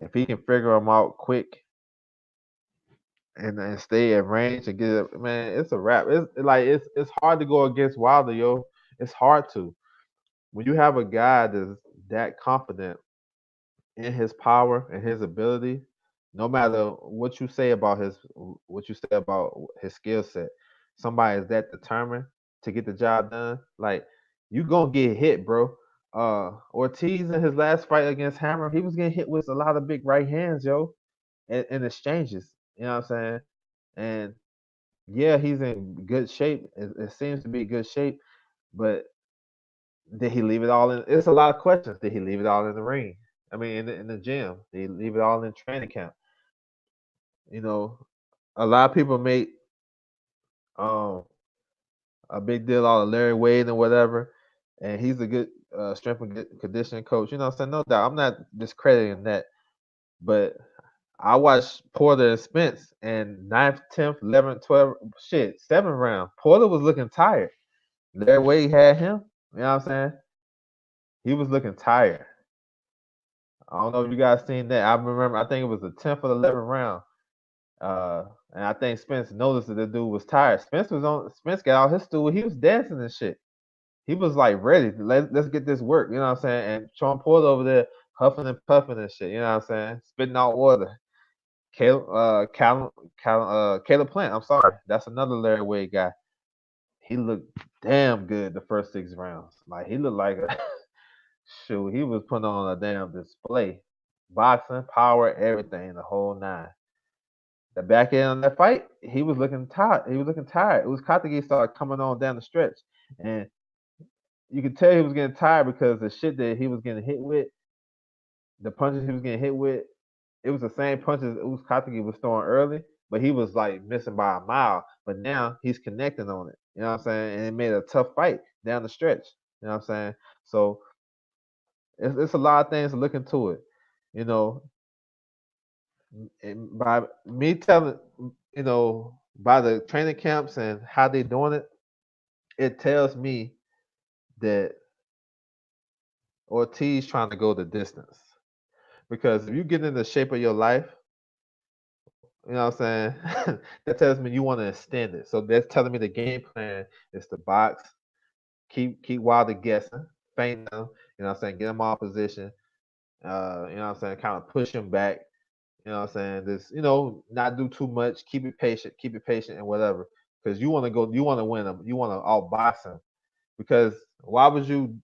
[SPEAKER 1] if he can figure them out quick and stay at range and get it, man, it's a wrap. It's hard to go against Wilder, yo. It's hard to. when you have a guy that's that confident in his power and his ability, no matter what you say about his skill set, somebody is that determined to get the job done. Like you gonna get hit, bro. Ortiz in his last fight against Hammer, he was getting hit with a lot of big right hands, yo, in exchanges. You know what I'm saying? And yeah, he's in good shape. It seems to be good shape, but did he leave it all in? It's a lot of questions. Did he leave it all in the ring? I mean, in the gym. Did he leave it all in training camp? You know, a lot of people make um, a big deal out of Larry Wade and whatever, and he's a good strength and conditioning coach. You know what I'm saying? No doubt. I'm not discrediting that, but I watched Porter and Spence and ninth, 10th, 11th, 12th, shit, 7th round. Porter was looking tired. Larry Wade had him. You know what I'm saying? He was looking tired. I don't know if you guys seen that. I remember. I think it was the 10th or the 11th round. And I think Spence noticed that the dude was tired. Spence got out his stool. He was dancing and shit. He was like ready. Let's get this work. You know what I'm saying? And Sean Porter over there huffing and puffing and shit. You know what I'm saying? Spitting out water. Caleb Plant. I'm sorry. That's another Larry Wade guy. He looked damn good the first 6 rounds. Like he looked like a shoot. He was putting on a damn display. Boxing, power, everything, the whole nine. The back end of that fight, he was looking tired. He was looking tired. It was Katagi started coming on down the stretch, and you could tell he was getting tired because the shit that he was getting hit with, the punches he was getting hit with, it was the same punches Us Katagi was throwing early, but he was like missing by a mile. But now he's connecting on it. You know what I'm saying? And it made a tough fight down the stretch. You know what I'm saying? So it's a lot of things to look into it. You know, and by me telling, by the training camps and how they doing it, it tells me that Ortiz trying to go the distance. Because if you get in the shape of your life, you know what I'm saying? That tells me you want to extend it. So that's telling me the game plan is to box, keep Wilder guessing, feint them, you know what I'm saying, get him off position, you know what I'm saying, kind of push him back, you know what I'm saying, just, not do too much, keep it patient and whatever. Because you want to win him, you want to outbox him. Because why would you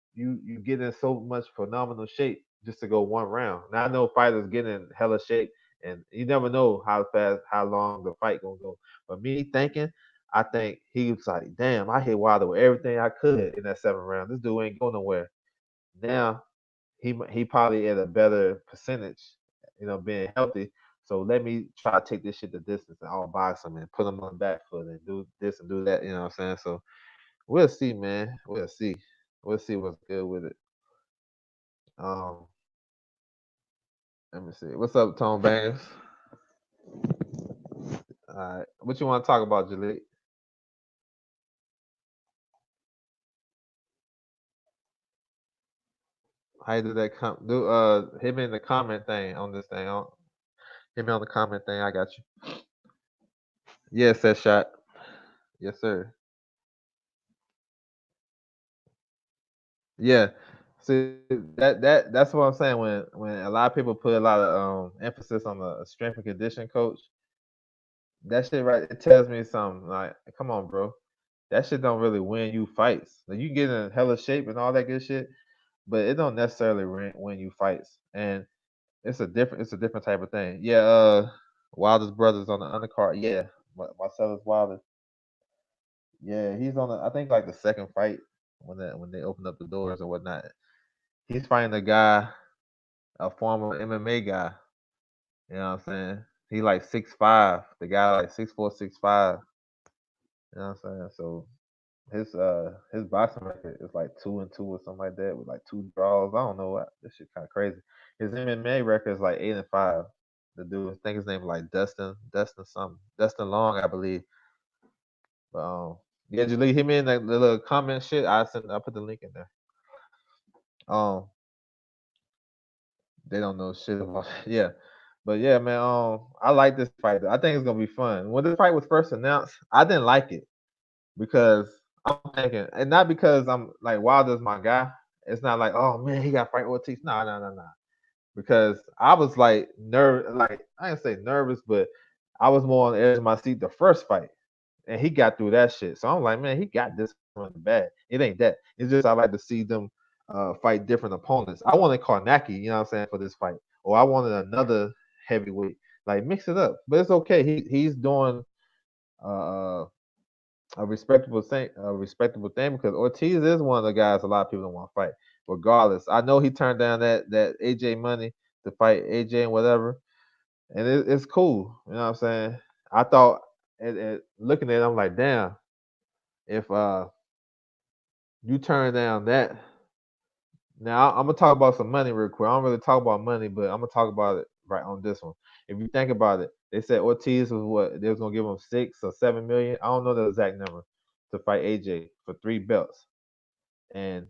[SPEAKER 1] get in so much phenomenal shape just to go one round? Now I know fighters get in hella shape, and you never know how long the fight gonna go. But me thinking, I think he was like, damn, I hit Wilder with everything I could in that 7th round. This dude ain't going nowhere. Now he probably at a better percentage, being healthy. So let me try to take this shit the distance and all box him and put him on the back foot and do this and do that. You know what I'm saying? So we'll see, man. We'll see. We'll see what's good with it. Um, Let me see. What's up, Tone Bangers? All right. What you want to talk about, Jaleel? How you do that? Hit me in the comment thing on this thing. Hit me on the comment thing. I got you. Yes, that shot. Yes, sir. Yeah. See that's what I'm saying. When a lot of people put a lot of emphasis on the strength and condition coach, that shit right, it tells me something. Like, come on, bro. That shit don't really win you fights. Like, you get in hella shape and all that good shit, but it don't necessarily win you fights. And it's a different type of thing. Yeah, Wilder's brothers on the undercard. Yeah, Marcellus Wilder. Yeah, he's on the, I think like the second fight when they open up the doors and whatnot. He's fighting a guy, a former MMA guy. You know what I'm saying? He like 6'5". The guy like 6'4", 6'5". You know what I'm saying? So his boxing record is like 2-2 or something like that with like 2 draws. I don't know what, this shit kind of crazy. His MMA record is like 8-5. The dude, I think his name is like Dustin something, Dustin Long, I believe. But yeah, Julie, hit me in the little comment shit. I put the link in there. Um, they don't know shit about yeah, but yeah, man. I like this fight. I think it's gonna be fun. When this fight was first announced, I didn't like it because I'm thinking, and not because I'm like Wilder's my guy. It's not like, oh man, he got to fight Ortiz. No, no, no, no. Because I was like nervous, like I didn't say nervous, but I was more on the edge of my seat the first fight, and he got through that shit. So I'm like, man, he got this one bad. It ain't that. It's just I like to see them fight different opponents. I wanted Karnacki, you know what I'm saying, for this fight, or I wanted another heavyweight. Like mix it up, but it's okay. He's doing uh, a respectable thing because Ortiz is one of the guys a lot of people don't want to fight. Regardless, I know he turned down that AJ money to fight AJ and whatever, and it's cool. You know what I'm saying? I thought, looking at it, I'm like, damn, if you turn down that. Now I'm gonna talk about some money real quick. I don't really talk about money, but I'm gonna talk about it right on this one. If you think about it, they said Ortiz was what they was gonna give him 6 or 7 million. I don't know the exact number to fight AJ for 3 belts. And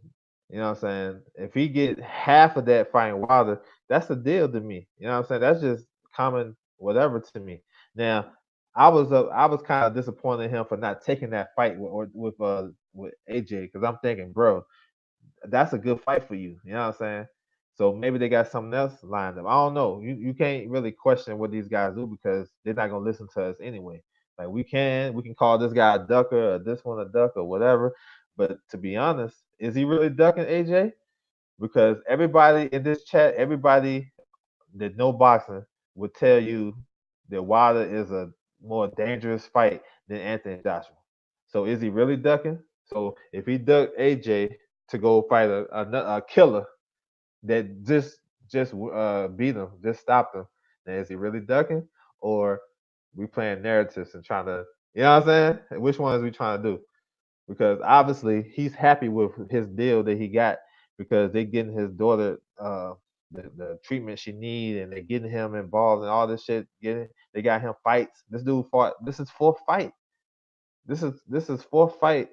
[SPEAKER 1] you know what I'm saying? If he get half of that fighting Wilder, that's a deal to me. You know what I'm saying? That's just common whatever to me. Now, I was kind of disappointed in him for not taking that fight with AJ because I'm thinking, bro, that's a good fight for you. You know what I'm saying? So maybe they got something else lined up. I don't know. You can't really question what these guys do because they're not gonna listen to us anyway. Like we can call this guy a ducker or this one a duck or whatever. But to be honest, is he really ducking AJ? Because everybody in this chat, everybody that know boxing would tell you that Wilder is a more dangerous fight than Anthony Joshua. So is he really ducking? So if he ducked AJ to go fight a killer that just beat him, just stopped him, then is he really ducking? Or we playing narratives and trying to, you know what I'm saying? Which one is we trying to do? Because obviously he's happy with his deal that he got because they getting his daughter the treatment she need and they're getting him involved in all this shit. They got him fights. This dude fought. This is fourth fight. This is fourth fight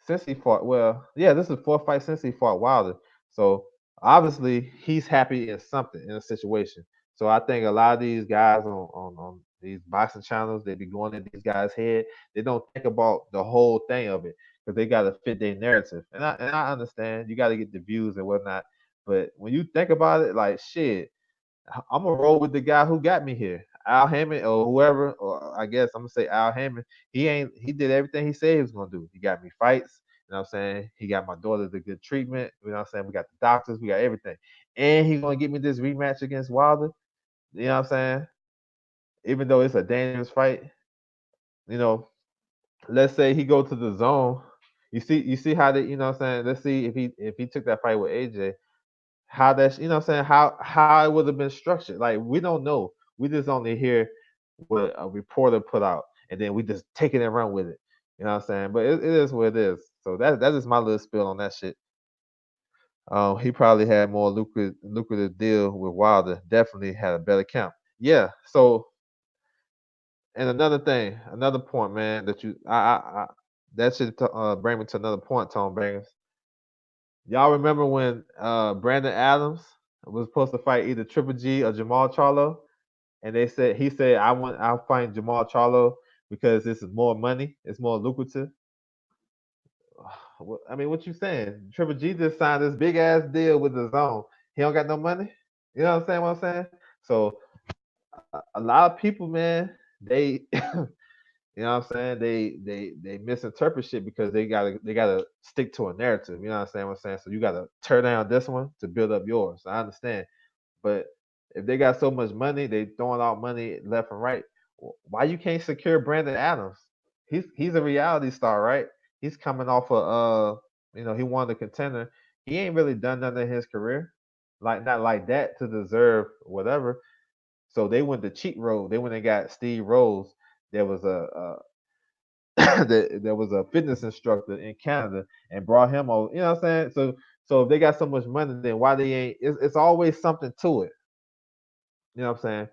[SPEAKER 1] since he fought. Well, yeah, this is fourth fight since he fought Wilder. So obviously he's happy in something in a situation. So I think a lot of these guys on these boxing channels, they be going in these guys' head. They don't think about the whole thing of it because they got to fit their narrative. And I understand you got to get the views and whatnot. But when you think about it, like shit, I'm gonna roll with the guy who got me here, Al Hammond or whoever. Or I guess I'm gonna say Al Hammond. He did everything he said he was gonna do. He got me fights. You know what I'm saying? He got my daughter the good treatment. You know what I'm saying? We got the doctors. We got everything. And he's gonna get me this rematch against Wilder. You know what I'm saying? Even though it's a dangerous fight, you know, let's say he go to the zone. You see how they, you know what I'm saying? Let's see if he took that fight with AJ, how that's, you know what I'm saying, how it would have been structured. Like we don't know. We just only hear what a reporter put out, and then we just take it and run with it. You know what I'm saying? But it is what it is. So that is my little spill on that shit. He probably had more lucrative deal with Wilder. Definitely had a better camp. Yeah. So and another thing, another point, man, that that should bring me to another point, Tom Bangers. Y'all remember when Brandon Adams was supposed to fight either Triple G or Jamal Charlo, and he said I'll fight Jamal Charlo because this is more money, it's more lucrative. I mean, what you saying? Triple G just signed this big ass deal with the Zone. He don't got no money. You know what I'm saying? What I'm saying? So a lot of people, man, they you know what I'm saying? They misinterpret shit because they gotta stick to a narrative. You know what I'm saying? So you gotta tear down this one to build up yours. I understand. But if they got so much money, they throwing out money left and right. Why you can't secure Brandon Adams? He's a reality star, right? He's coming off of he won the contender. He ain't really done nothing in his career, like not like that to deserve whatever. So they went the cheat road. They went and got Steve Rose. There was there was a fitness instructor in Canada and brought him over. You know what I'm saying? So if they got so much money, then why they ain't? It's always something to it. You know what I'm saying?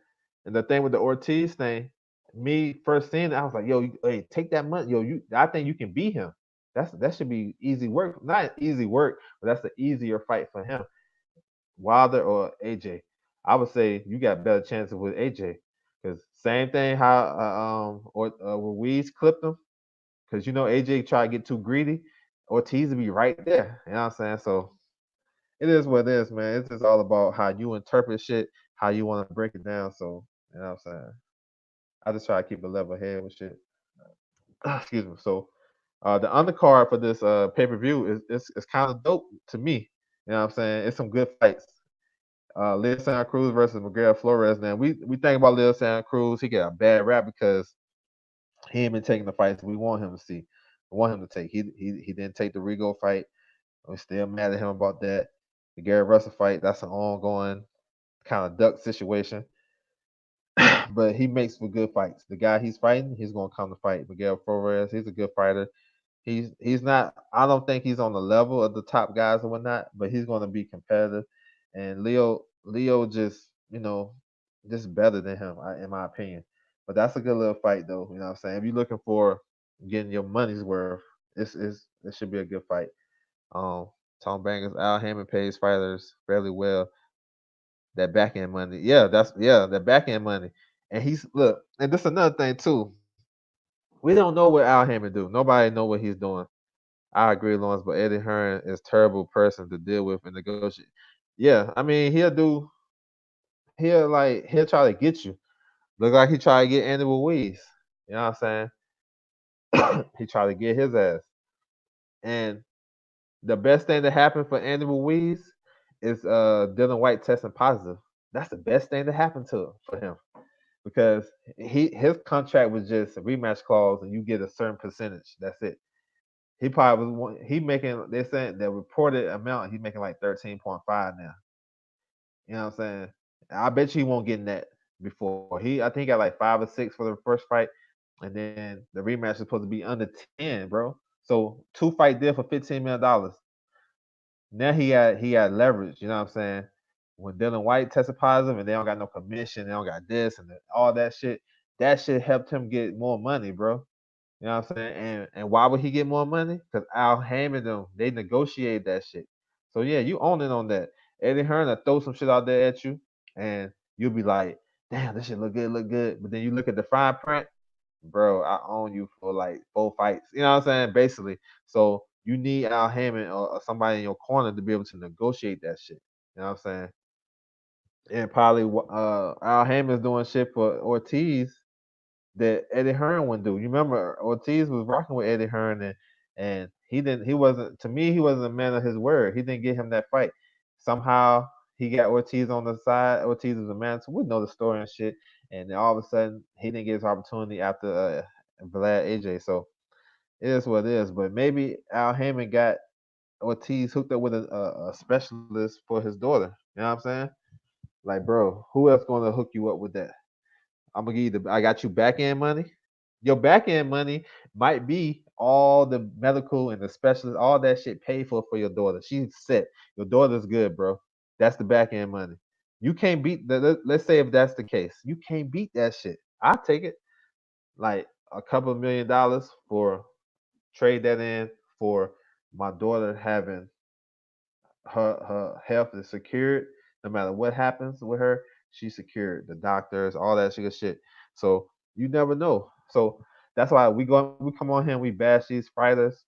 [SPEAKER 1] And the thing with the Ortiz thing, me first seeing it, I was like, yo, hey, take that money, yo. I think you can beat him. That should be easy work. Not easy work, but that's the easier fight for him. Wilder or AJ. I would say you got better chances with AJ because same thing how or Ruiz clipped him because AJ tried to get too greedy. Ortiz would be right there. You know what I'm saying? So it is what it is, man. It's just all about how you interpret shit, how you want to break it down. So you know what I'm saying. I just try to keep a level head with shit. Excuse me. So the undercard for this pay per view is kind of dope to me. You know what I'm saying? It's some good fights. Leo Santa Cruz versus Miguel Flores. Now we think about Leo Santa Cruz. He got a bad rap because he ain't been taking the fights we want him to see. We want him to take. He didn't take the Rigo fight. We're still mad at him about that. The Gary Russell fight, that's an ongoing kind of duck situation. But he makes for good fights. The guy he's fighting, he's gonna come to fight. Miguel Flores, he's a good fighter. He's not. I don't think he's on the level of the top guys or whatnot, but he's going to be competitive. And Leo just just better than him in my opinion. But that's a good little fight though. You know what I'm saying? If you're looking for getting your money's worth, it should be a good fight. Um, Tom Bangers, Al Hammond pays fighters fairly well. That back end money, that back end money. And he's look, and this another thing too. We don't know what Al Hammond do. Nobody know what he's doing. I agree, Lawrence, but Eddie Hearn is a terrible person to deal with and negotiate. Yeah, I mean he'll try to get you. Look like he tried to get Andy Ruiz. You know what I'm saying? He tried to get his ass. And the best thing that happened for Andy Ruiz is Dylan White testing positive. That's the best thing that happened for him because his contract was just a rematch clause and you get a certain percentage. That's it. He probably he making they saying the reported amount he's making like 13.5 now. You know what I'm saying? I bet you he won't get in that before. I think he got like 5 or 6 for the first fight, and then the rematch is supposed to be under 10, bro. So 2 fight deal for $15 million. Now he had leverage. You know what I'm saying? When Dylan White tested positive and they don't got no commission, they don't got this and all that shit. That shit helped him get more money, bro. You know what I'm saying? And why would he get more money? Because Al Hammond them they negotiated that shit. So yeah, you own it on that. Eddie Hearn will throw some shit out there at you, and you'll be like, "Damn, this shit look good, look good." But then you look at the fine print, bro. I own you for like 4 fights. You know what I'm saying? Basically, so you need Al Hammond or somebody in your corner to be able to negotiate that shit. You know what I'm saying? And probably Al Hammond's doing shit for Ortiz that Eddie Hearn wouldn't do. You remember Ortiz was rocking with Eddie Hearn and he wasn't to me he wasn't a man of his word. He didn't get him that fight. Somehow he got Ortiz on the side. Ortiz was a man, so we know the story and shit. And then all of a sudden he didn't get his opportunity after Vlad AJ. So it is what it is. But maybe Al Hammond got Ortiz hooked up with a specialist for his daughter. You know what I'm saying? Like, bro, who else gonna hook you up with that? I'm gonna give you I got you back end money. Your back end money might be all the medical and the specialist, all that shit paid for your daughter. She's set. Your daughter's good, bro. That's the back end money. You can't beat let's say if that's the case, you can't beat that shit. I take it like a couple of $1 million for trade that in for my daughter having her health is secured. No matter what happens with her, she's secured. The doctors, all that shit. So you never know. So that's why we come on here and we bash these fighters.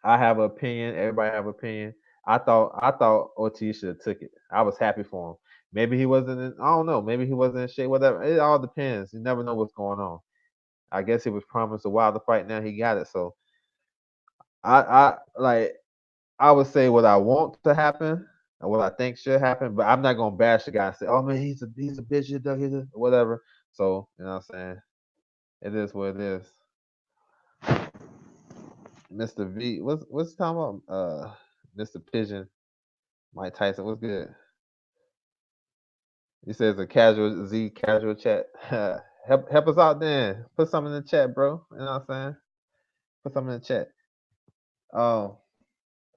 [SPEAKER 1] I have an opinion. Everybody have an opinion. I thought Ortiz should have took it. I was happy for him. Maybe he wasn't. I don't know. Maybe he wasn't in shape. Whatever. It all depends. You never know what's going on. I guess he was promised a wilder fight. Now he got it. So I like I would say what I want to happen and what I think should happen, but I'm not gonna bash the guy and say, "Oh man, he's a bitch, he's a whatever." So you know what I'm saying? It is what it is. Mr. V, what's he talking about? Mr. Pigeon, Mike Tyson, what's good? He says a casual chat. Help us out then. Put something in the chat, bro. You know what I'm saying? Put something in the chat. Um,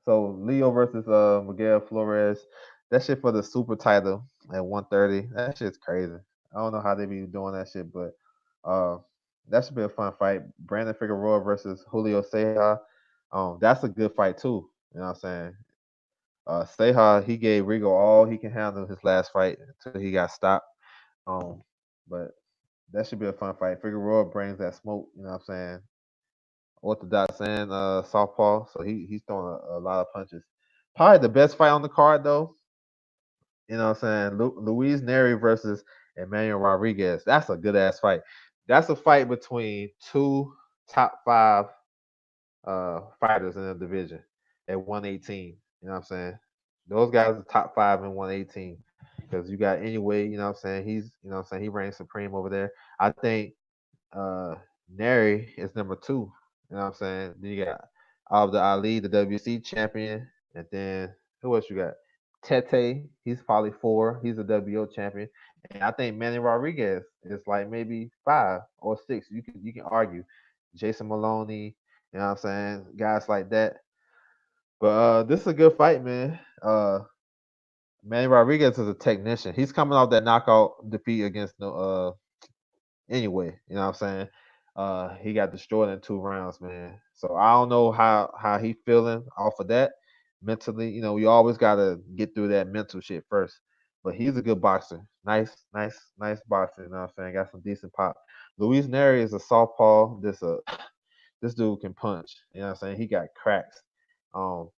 [SPEAKER 1] So Leo versus Miguel Flores. That shit for the super title at 130. That shit's crazy. I don't know how they be doing that shit, but uh, that should be a fun fight. Brandon Figueroa versus Julio Ceja. That's a good fight too. You know what I'm saying? Ceja, he gave Rigo all he can handle his last fight until he got stopped. Um, but that should be a fun fight. Figueroa brings that smoke. You know what I'm saying? Orthodox and southpaw, so he's throwing a lot of punches. Probably the best fight on the card though. You know what I'm saying? Luis Neri versus Emmanuel Rodriguez. That's a good ass fight. That's a fight between two top five fighters in the division at 118. You know what I'm saying? Those guys are top five in 118. Because you got anyway, you know what I'm saying? He's you know what I'm saying, he reigns supreme over there. I think uh Neri is number two. You know what I'm saying? Then you got Abdul Ali, the WC champion, and then who else you got? Tete, he's probably four. He's a WO champion, and I think Manny Rodriguez is like maybe five or six. You can argue. Jason Maloney, you know what I'm saying? Guys like that. But this is a good fight, man. Manny Rodriguez is a technician. He's coming off that knockout defeat against no anyway. You know what I'm saying? He got destroyed in 2 rounds, man. So I don't know how he feeling off of that mentally. You know, we always gotta get through that mental shit first. But he's a good boxer. Nice boxer. You know what I'm saying? Got some decent pop. Luis Neri is a southpaw. This dude can punch. You know what I'm saying? He got cracks. Um,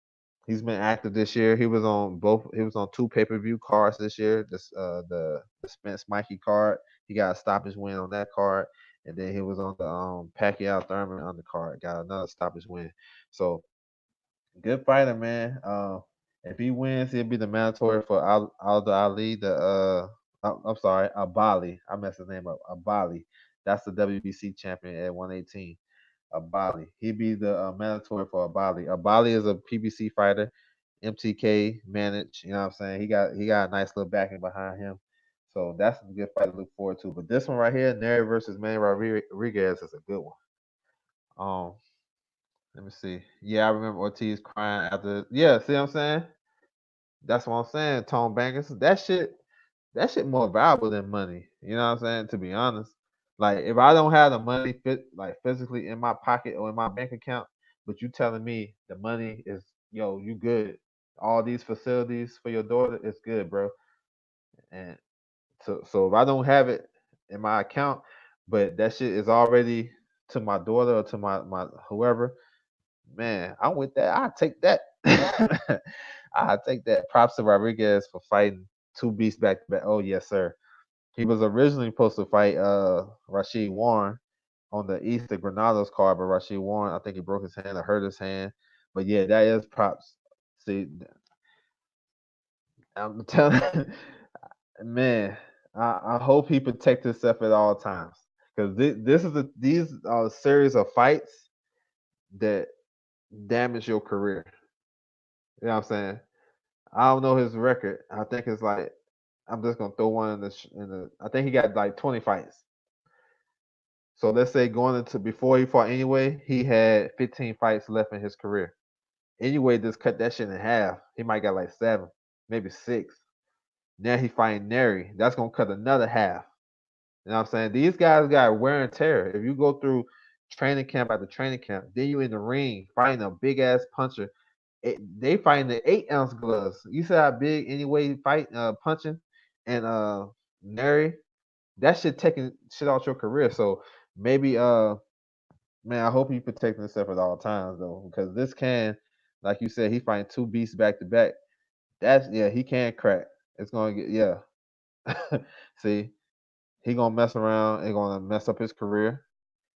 [SPEAKER 1] he's been active this year. He was on both. He was on 2 pay-per-view cards this year. The Spence Mikey card. He got a stoppage win on that card, and then he was on the Pacquiao Thurman undercard. Got another stoppage win. So good fighter, man. If he wins, he'll be the mandatory for Aldo Ali. I'm sorry, Abali. I messed his name up. Abali. That's the WBC champion at 118. Abali. He'd be the mandatory for Abali. Abali is a PBC fighter, MTK managed. You know what I'm saying? He got a nice little backing behind him. So that's a good fight to look forward to. But this one right here, Neri versus Manny Rodriguez, is a good one. Um, Let me see. Yeah, I remember Ortiz crying after. Yeah, see what I'm saying? That's what I'm saying. Tone Bangers. That shit more valuable than money. You know what I'm saying? To be honest, like if I don't have the money like physically in my pocket or in my bank account, but you telling me the money is you good. All these facilities for your daughter, it's good, bro. And so if I don't have it in my account, but that shit is already to my daughter or to my whoever, man, I'm with that. I take that. I take that. Props to Rodriguez for fighting two beasts back to back. Oh yes, sir. He was originally supposed to fight Rashid Warren on the East of Granados card, but Rashid Warren, I think he broke his hand or hurt his hand. But yeah, that is props. See, I'm telling man, I hope he protects himself at all times. Because these are a series of fights that damage your career. You know what I'm saying? I don't know his record. I think it's like I'm just gonna throw one in the. I think he got like 20 fights. So let's say going into before he fought anyway, he had 15 fights left in his career. Anyway, just cut that shit in half. He might got like 7, maybe 6. Now he fighting Neri. That's gonna cut another half. You know what I'm saying? These guys got wear and tear. If you go through training camp after training camp, then you in the ring fighting a big ass puncher. They fighting the 8-ounce gloves. You see how big anyway fight punching and Neri, that shit taking shit out your career. So maybe man, I hope he protecting himself at all times though, because this can, like you said, he fighting two beasts back to back. That's he can crack. It's gonna get See, he gonna mess around and gonna mess up his career,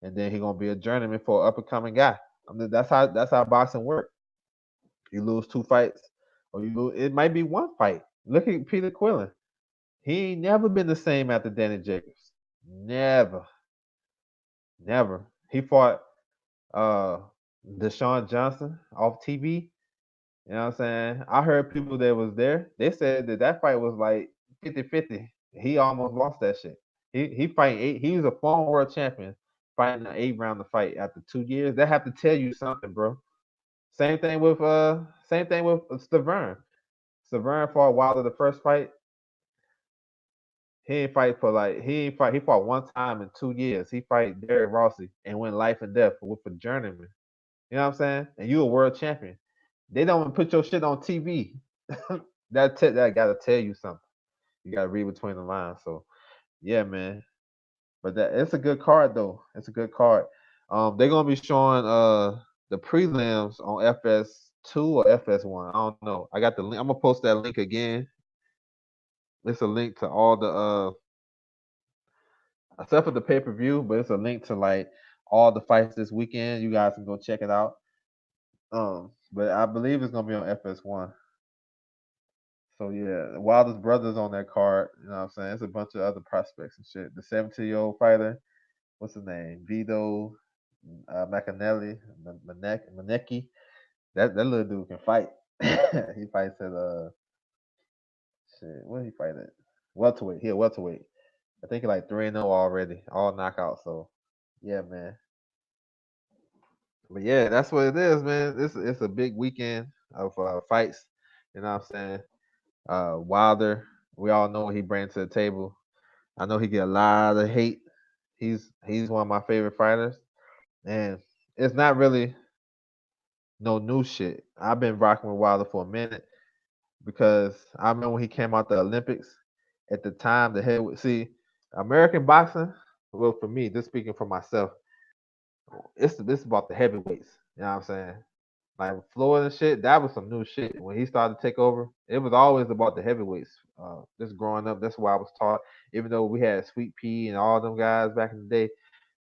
[SPEAKER 1] and then he gonna be a journeyman for an up and coming guy. I mean, that's how boxing works. You lose 2 fights, or you lose. It might be one fight. Look at Peter Quillen. He ain't never been the same after Danny Jacobs. Never, never. He fought uh Deshaun Johnson off TV. You know what I'm saying? I heard people that was there. They said that fight was like 50-50. He almost lost that shit. He fighting 8. He was a former world champion fighting an 8 round of fight after 2 years. That have to tell you something, bro. Same thing with Stavern. Stavern fought Wilder the first fight. He ain't fight for like he ain't fight. He fought one time in 2 years. He fight Derek Rossi and went life and death with a journeyman. You know what I'm saying? And you a world champion. They don't even put your shit on TV. That gotta tell you something. You gotta read between the lines. So yeah, man. But that it's a good card though. It's a good card. They're gonna be showing the prelims on FS two or FS1. I don't know. I got the link. I'm gonna post that link again. It's a link to all the except for the pay per view, but it's a link to like all the fights this weekend. You guys can go check it out. But I believe it's gonna be on FS1. So yeah, Wilder's brothers on that card. You know what I'm saying? It's a bunch of other prospects and shit. The 17-year-old fighter, what's his name? Vito McAnally, Manecki. That little dude can fight. He fights at shit. What did he fight at? Welterweight. He a welterweight. I think he like 3-0 already, all knockouts. So yeah, man. But yeah, that's what it is, man. It's a big weekend of fights. You know what I'm saying? Wilder, we all know what he brings to the table. I know he get a lot of hate. He's one of my favorite fighters, and it's not really no new shit. I've been rocking with Wilder for a minute because I remember when he came out the Olympics. At the time, the head see American boxing. Well, for me, just speaking for myself, it's this is about the heavyweights. You know what I'm saying? Like Floyd and shit, that was some new shit. When he started to take over, it was always about the heavyweights. Just growing up, that's why I was taught. Even though we had Sweet Pea and all them guys back in the day,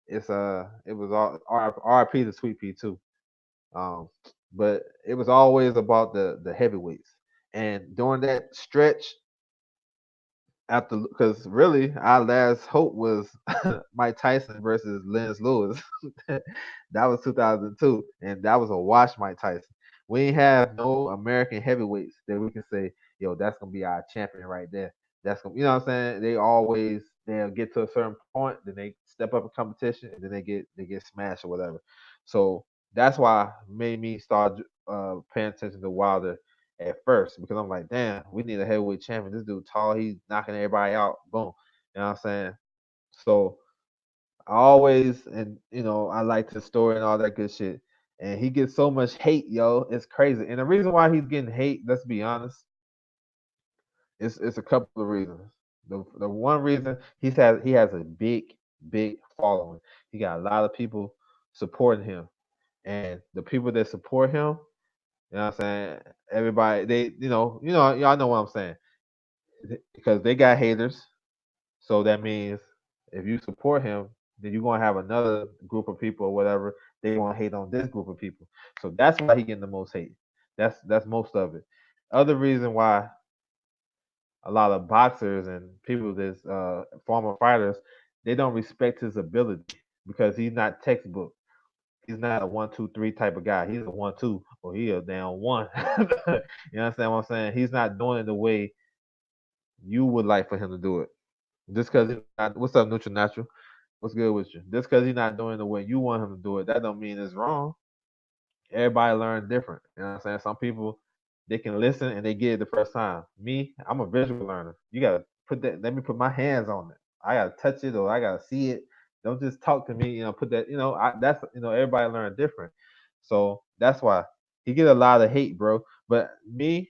[SPEAKER 1] it was all RP to Sweet Pea too. Um, but it was always about the heavyweights. And during that stretch, after because really our last hope was Mike Tyson versus Lennox Lewis. That was 2002, and that was a wash Mike Tyson. We ain't have no American heavyweights that we can say, yo, that's gonna be our champion right there. That's gonna, you know what I'm saying? They'll get to a certain point, then they step up in competition, and then they get smashed or whatever. So that's why made me start paying attention to Wilder at first because I'm like, damn, we need a heavyweight champion. This dude tall, he's knocking everybody out. Boom. You know what I'm saying? So I always and I like his story and all that good shit. And he gets so much hate, yo. It's crazy. And the reason why he's getting hate, let's be honest, it's a couple of reasons. The one reason he has a big following. He got a lot of people supporting him. And the people that support him, you know what I'm saying? Everybody they y'all know what I'm saying. Because they got haters. So that means if you support him, then you're gonna have another group of people or whatever. They want to hate on this group of people. So that's why he getting the most hate. That's most of it. Other reason why a lot of boxers and people that's former fighters, they don't respect his ability because he's not textbook. He's not a 1, 2, 3 type of guy. He's a 1, 2 or he a down one. You understand what I'm saying? He's not doing it the way you would like for him to do it. Just because what's up, Neutral Natural? What's good with you? Just because he's not doing the way you want him to do it, that don't mean it's wrong. Everybody learn different. You know what I'm saying? Some people they can listen and they get it the first time. Me, I'm a visual learner. You gotta put that. Let me put my hands on it. I gotta touch it or I gotta see it. Don't just talk to me. Put that. That's everybody learn different. So that's why he get a lot of hate, bro. But me,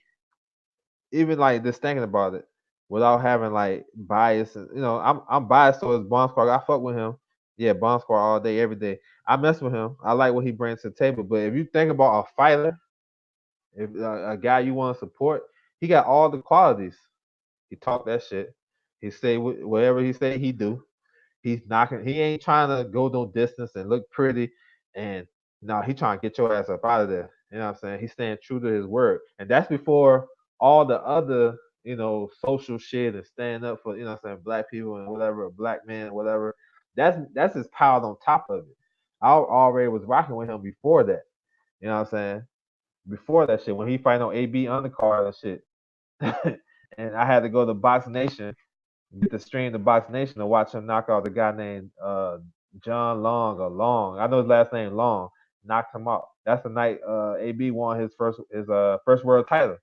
[SPEAKER 1] even like just thinking about it, without having like bias, I'm biased towards Bomb Squad. I fuck with him. Yeah, Bomb Squad all day, every day. I mess with him. I like what he brings to the table. But if you think about a fighter, if a guy you want to support, he got all the qualities. He talk that shit. He say whatever he say he do. He's knocking. He ain't trying to go no distance and look pretty. And no, he trying to get your ass up out of there. You know what I'm saying? He's staying true to his word, and that's before all the other social shit and stand up for what I'm saying black people and whatever, black men, whatever. That's just piled on top of it. I already was rocking with him before that. You know what I'm saying? Before that shit, when he fight on AB undercard and shit, and I had to go to Box Nation get to stream the Box Nation to watch him knock out the guy named John Long or Long. I know his last name Long. Knocked him out. That's the night AB won his first world title.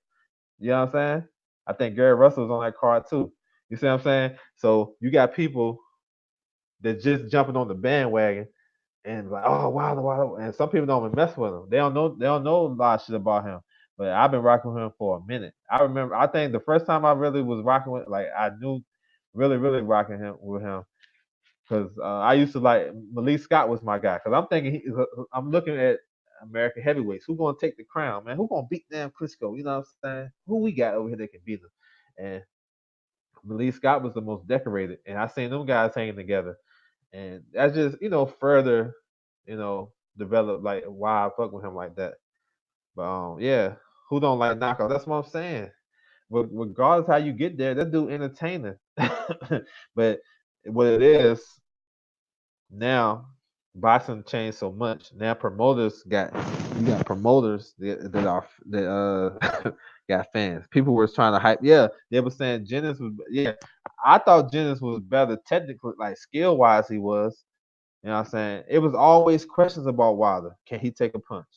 [SPEAKER 1] You know what I'm saying? I think Gary Russell was on that card too. You see what I'm saying? So you got people that just jumping on the bandwagon and like, oh wow, wow, and some people don't even mess with him. They don't know a lot of shit about him. But I've been rocking with him for a minute. I remember. I think the first time I really was rocking with, like, I knew, really, really rocking him with him because I used to like Malik Scott was my guy. Because I'm thinking I'm looking at American heavyweights. Who gonna take the crown, man? Who gonna beat damn Klitschko? You know what I'm saying? Who we got over here that can beat him? And Lee Scott was the most decorated, and I seen them guys hanging together, and that just further develop like why I fuck with him like that. But yeah, who don't like knockout? That's what I'm saying. But regardless how you get there, that dude entertaining. But what it is now, boxing changed so much. Now promoters got you got promoters that got fans. People were trying to hype. Yeah, they were saying Jennings was. Yeah, I thought Jennings was better technically, like skill wise. He was. You know what I'm saying? It was always questions about Wilder. Can he take a punch?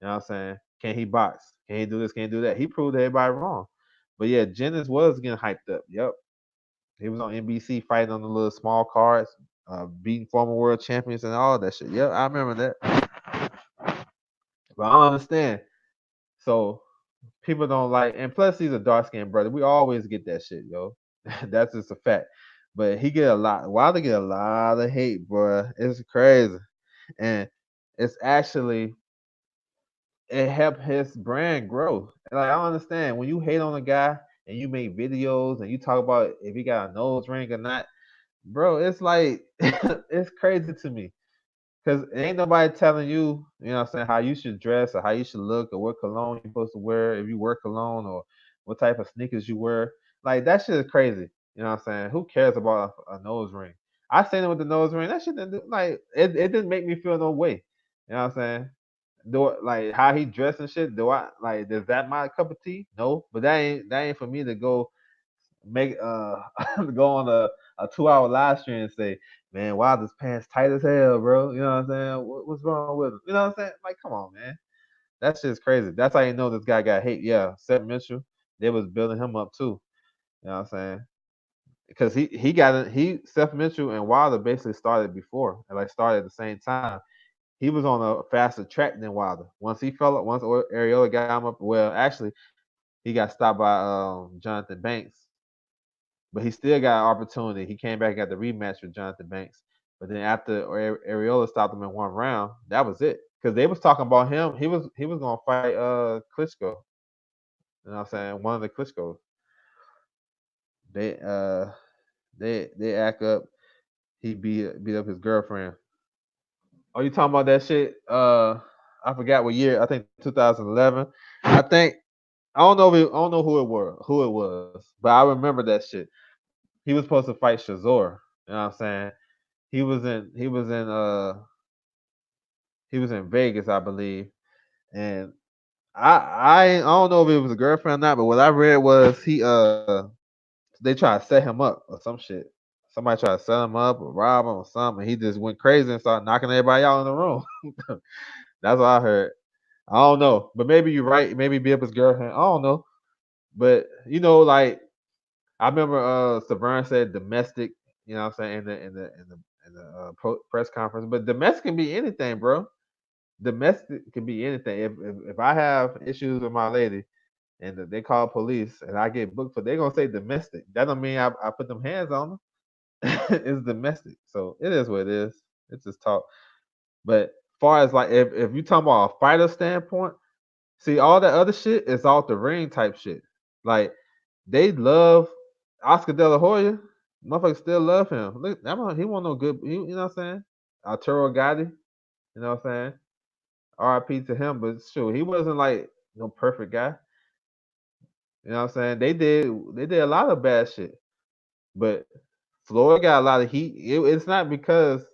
[SPEAKER 1] You know what I'm saying? Can he box? Can he do this? Can he do that? He proved everybody wrong. But yeah, Jennings was getting hyped up. Yep. He was on NBC fighting on the little small cards, beating former world champions and all that shit. Yep, I remember that. But I don't understand. So people don't like, and plus he's a dark skinned brother. We always get that shit, yo. That's just a fact. But he get a lot. Wilder get a lot of hate, bro. It's crazy, and it's actually it helped his brand grow. And like, I don't understand when you hate on a guy and you make videos and you talk about if he got a nose ring or not, bro. It's like it's crazy to me. Cause ain't nobody telling you, you know what I'm saying, how you should dress or how you should look or what cologne you're supposed to wear if you wear cologne or what type of sneakers you wear. Like that shit is crazy. You know what I'm saying? Who cares about a nose ring? I seen it with the nose ring. That shit didn't like it didn't make me feel no way. You know what I'm saying? Like how he dressed and shit, do I like is that my cup of tea? No. But that ain't for me to go make go on a 2 hour live stream and say, man, wow, this pants tight as hell, bro. You know what I'm saying? What's wrong with him? You know what I'm saying? Like, come on, man. That's just crazy. That's how you know this guy got hate. Yeah, Seth Mitchell, they was building him up too. You know what I'm saying? Because he got it. Seth Mitchell and Wilder basically started before and like started at the same time. He was on a faster track than Wilder. Once Ariola got him up, well, actually, he got stopped by Jonathan Banks, but he still got an opportunity. He came back and got the rematch with Jonathan Banks. But then after Ariola stopped him in one round, that was it. Because they was talking about him. He was gonna fight Klitschko. You know what I'm saying? One of the Klitschko's. They they act up. He beat up his girlfriend. Oh, you talking about that shit? I forgot what year. I think 2011. I don't know who it was, but I remember that shit. He was supposed to fight Shazor. You know what I'm saying? He was in he was in he was in Vegas, I believe. And I don't know if it was a girlfriend or not, but what I read was they tried to set him up or some shit. Somebody tried to set him up or rob him or something. He just went crazy and started knocking everybody out in the room. That's what I heard. I don't know, but maybe you're right. Maybe be up his girlfriend. I don't know, but like I remember Severn said domestic. You know what I'm saying in the press conference, but domestic can be anything, bro. Domestic can be anything. If I have issues with my lady and they call police and I get booked for, they're gonna say domestic. That don't mean I put them hands on them. It's domestic, so it is what it is. It's just talk. But far as like if you talking about a fighter standpoint, see all that other shit is off the ring type shit. Like they love Oscar De La Hoya. Motherfuckers still love him. Look, he want no good. You know what I'm saying? Arturo Gatti. You know what I'm saying? RIP to him, but sure, he wasn't like no perfect guy. You know what I'm saying? They did a lot of bad shit, but Floyd got a lot of heat. It's not because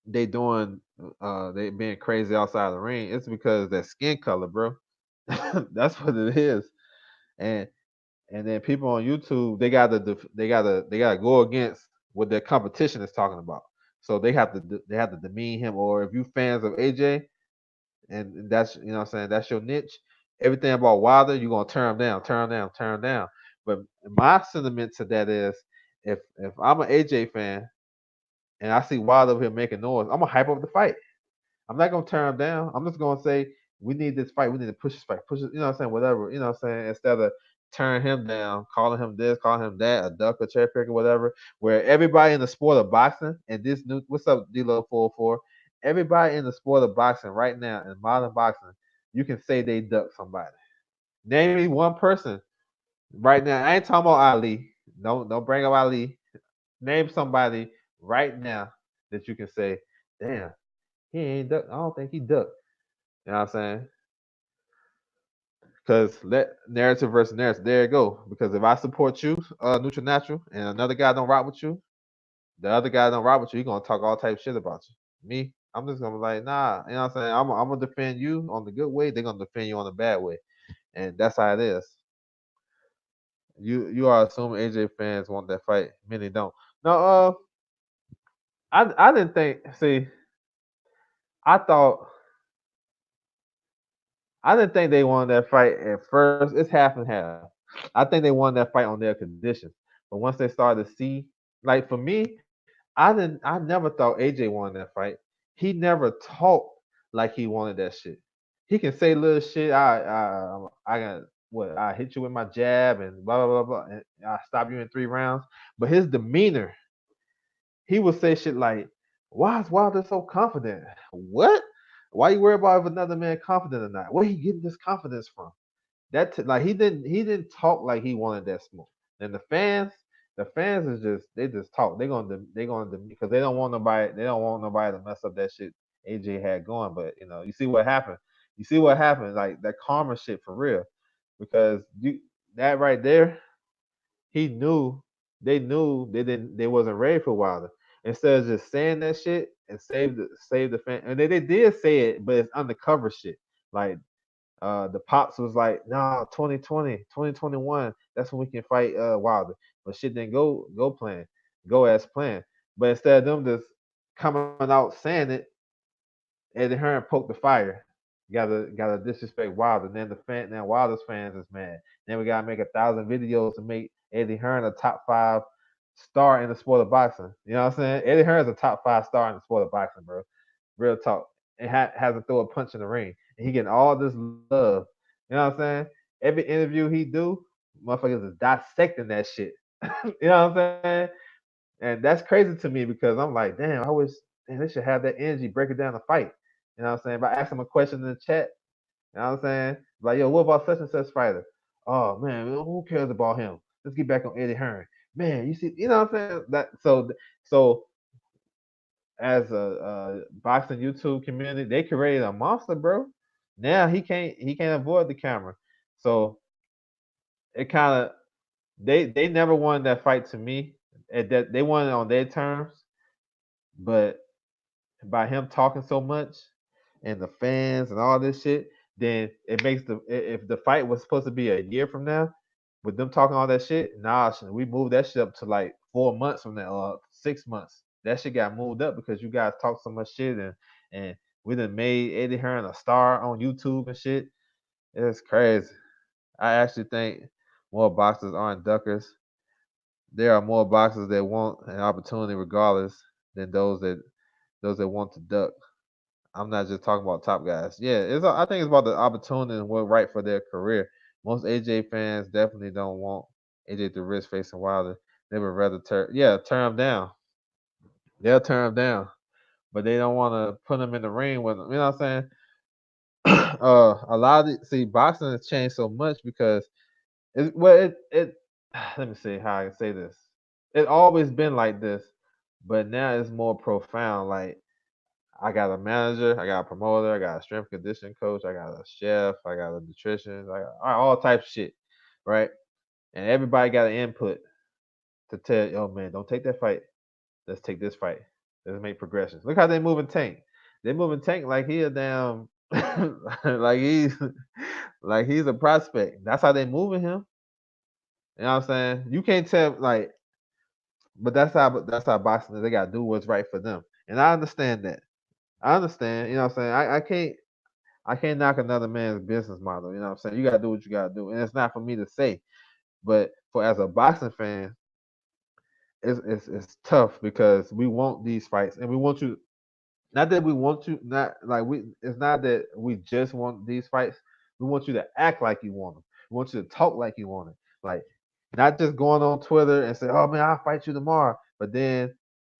[SPEAKER 1] they being crazy outside the ring. It's because that skin color, bro. That's what it is. And and then people on YouTube they gotta go against what their competition is talking about. So they have to demean him. Or if you fans of AJ, and that's you know what I'm saying that's your niche. Everything about Wilder, you're gonna turn him down. But my sentiment to that is, if I'm an AJ fan and I see Wilder over here making noise, I'm gonna hype up the fight. I'm not gonna turn him down. I'm just gonna say we need this fight. We need to push this fight. Push it. You know what I'm saying? Whatever. You know what I'm saying? Instead of turning him down, calling him this, calling him that, a duck, a cherry picker, whatever. Where everybody in the sport of boxing and this new what's up, D-Lo 404, everybody in the sport of boxing right now in modern boxing, you can say they ducked somebody. Name me one person right now. I ain't talking about Ali. Don't bring up Ali. Name somebody right now that you can say, damn, he ain't duck. I don't think he ducked. You know what I'm saying? Because let narrative versus narrative. There you go. Because if I support you, neutral natural, and another guy don't rock with you, the other guy don't rock with you, he gonna talk all type of shit about you. Me, I'm just gonna be like, nah. You know what I'm saying? I'm gonna defend you on the good way. They're gonna defend you on the bad way, and that's how it is. You are assuming AJ fans want that fight. Many don't. No, I didn't think. See, I thought I didn't think they won that fight at first. It's half and half. I think they won that fight on their conditions. But once they started to see, like for me, I never thought AJ won that fight. He never talked like he wanted that shit. He can say little shit. I got what I hit you with my jab and blah blah blah blah and I stop you in 3 rounds. But his demeanor, he would say shit like, "Why is Wilder so confident? What? Why you worry about if another man confident or not? Where he getting this confidence from?" Like he didn't talk like he wanted that smoke. And the fans is just they just talk. They gonna because they don't want nobody to mess up that shit AJ had going. But you see what happened. You see what happened. Like that karma shit for real. Because that right there, he knew they wasn't ready for Wilder. Instead of just saying that shit and save the fan, and they did say it, but it's undercover shit. Like the pops was like, nah, 2020, 2021, that's when we can fight Wilder. But shit didn't go as planned. But instead of them just coming out saying it, Eddie Hearn poked the fire. Gotta disrespect Wilder. And then now Wilder's fans is mad. Then we gotta make 1,000 videos to make Eddie Hearn a top 5 star in the sport of boxing. You know what I'm saying? Eddie Hearn's a top 5 star in the sport of boxing, bro. Real talk. And has to throw a punch in the ring. And he getting all this love. You know what I'm saying? Every interview he do, motherfuckers is dissecting that shit. You know what I'm saying? And that's crazy to me because I'm like, damn, I wish they should have that energy, break it down to fight. You know what I'm saying? If I ask them a question in the chat, you know what I'm saying? Like, yo, what about such and such fighter? Oh man, who cares about him? Let's get back on Eddie Hearn. Man, you see, you know what I'm saying? So as a boxing YouTube community, they created a monster, bro. Now he can't avoid the camera. So it kind of they never wanted that fight to me. That they wanted it on their terms, but by him talking so much and the fans and all this shit, then it makes if the fight was supposed to be a year from now, with them talking all that shit, nah, we moved that shit up to like 4 months from now, 6 months. That shit got moved up because you guys talk so much shit and we done made Eddie Hearn a star on YouTube and shit. It's crazy. I actually think more boxers aren't duckers. There are more boxers that want an opportunity regardless than those that want to duck. I'm not just talking about top guys. Yeah, I think it's about the opportunity and what right for their career. Most AJ fans definitely don't want AJ to risk facing Wilder. They would rather turn him down. They'll turn him down, but they don't want to put him in the ring with him. You know what I'm saying? A lot of boxing has changed so much because it let me see how I can say this. It always been like this, but now it's more profound. Like I got a manager, I got a promoter, I got a strength conditioning coach, I got a chef, I got a nutrition, I got all types of shit, right? And everybody got an input to tell, oh man, don't take that fight. Let's take this fight. Let's make progressions. Look how they moving Tank. They moving Tank like he a damn, like he's like he's a prospect. That's how they moving him. You know what I'm saying? You can't tell like, but that's how boxing is. They gotta do what's right for them, and I understand that. I understand. You know what I'm saying? I can't knock another man's business model. You know what I'm saying? You gotta do what you gotta do, and it's not for me to say. But for as a boxing fan, it's tough because we want these fights, and we want you. Not that we want you, not like we. It's not that we just want these fights. We want you to act like you want them. We want you to talk like you want it. Like not just going on Twitter and say, "Oh man, I'll fight you tomorrow," but then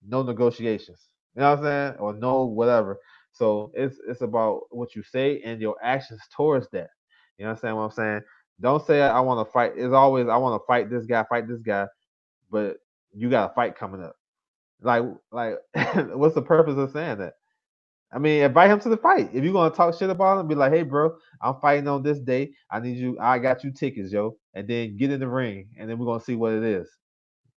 [SPEAKER 1] no negotiations. You know what I'm saying? Or no, whatever. So it's about what you say and your actions towards that. You understand what I'm saying? Don't say I want to fight. It's always I want to fight this guy, but you got a fight coming up. Like, what's the purpose of saying that? I mean, invite him to the fight. If you're gonna talk shit about him, be like, "Hey, bro, I'm fighting on this day. I need you. I got you tickets, yo." And then get in the ring, and then we're gonna see what it is.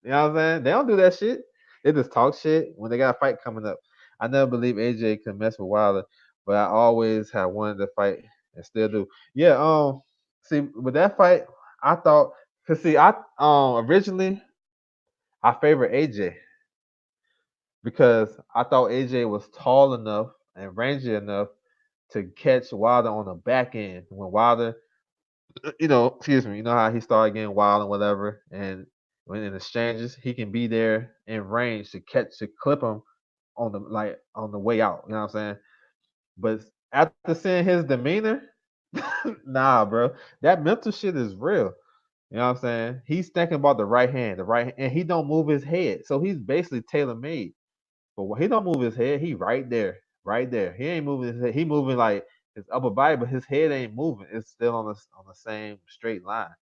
[SPEAKER 1] You know what I'm saying? They don't do that shit. They just talk shit when they got a fight coming up. I never believed AJ could mess with Wilder, but I always have wanted to fight and still do. Yeah. See, with that fight, I thought, cause see, I originally I favored AJ because I thought AJ was tall enough and rangy enough to catch Wilder on the back end when Wilder, excuse me, you know how he started getting wild and whatever, and when in exchanges he can be there in range to clip him on the way out. You know what I'm saying? But after seeing his demeanor, nah, bro, that mental shit is real. You know what I'm saying? He's thinking about the right, and he don't move his head, so he's basically tailor made. But when he don't move his head, he right there, right there. He ain't moving his head. He moving like his upper body, but his head ain't moving. It's still on the same straight line.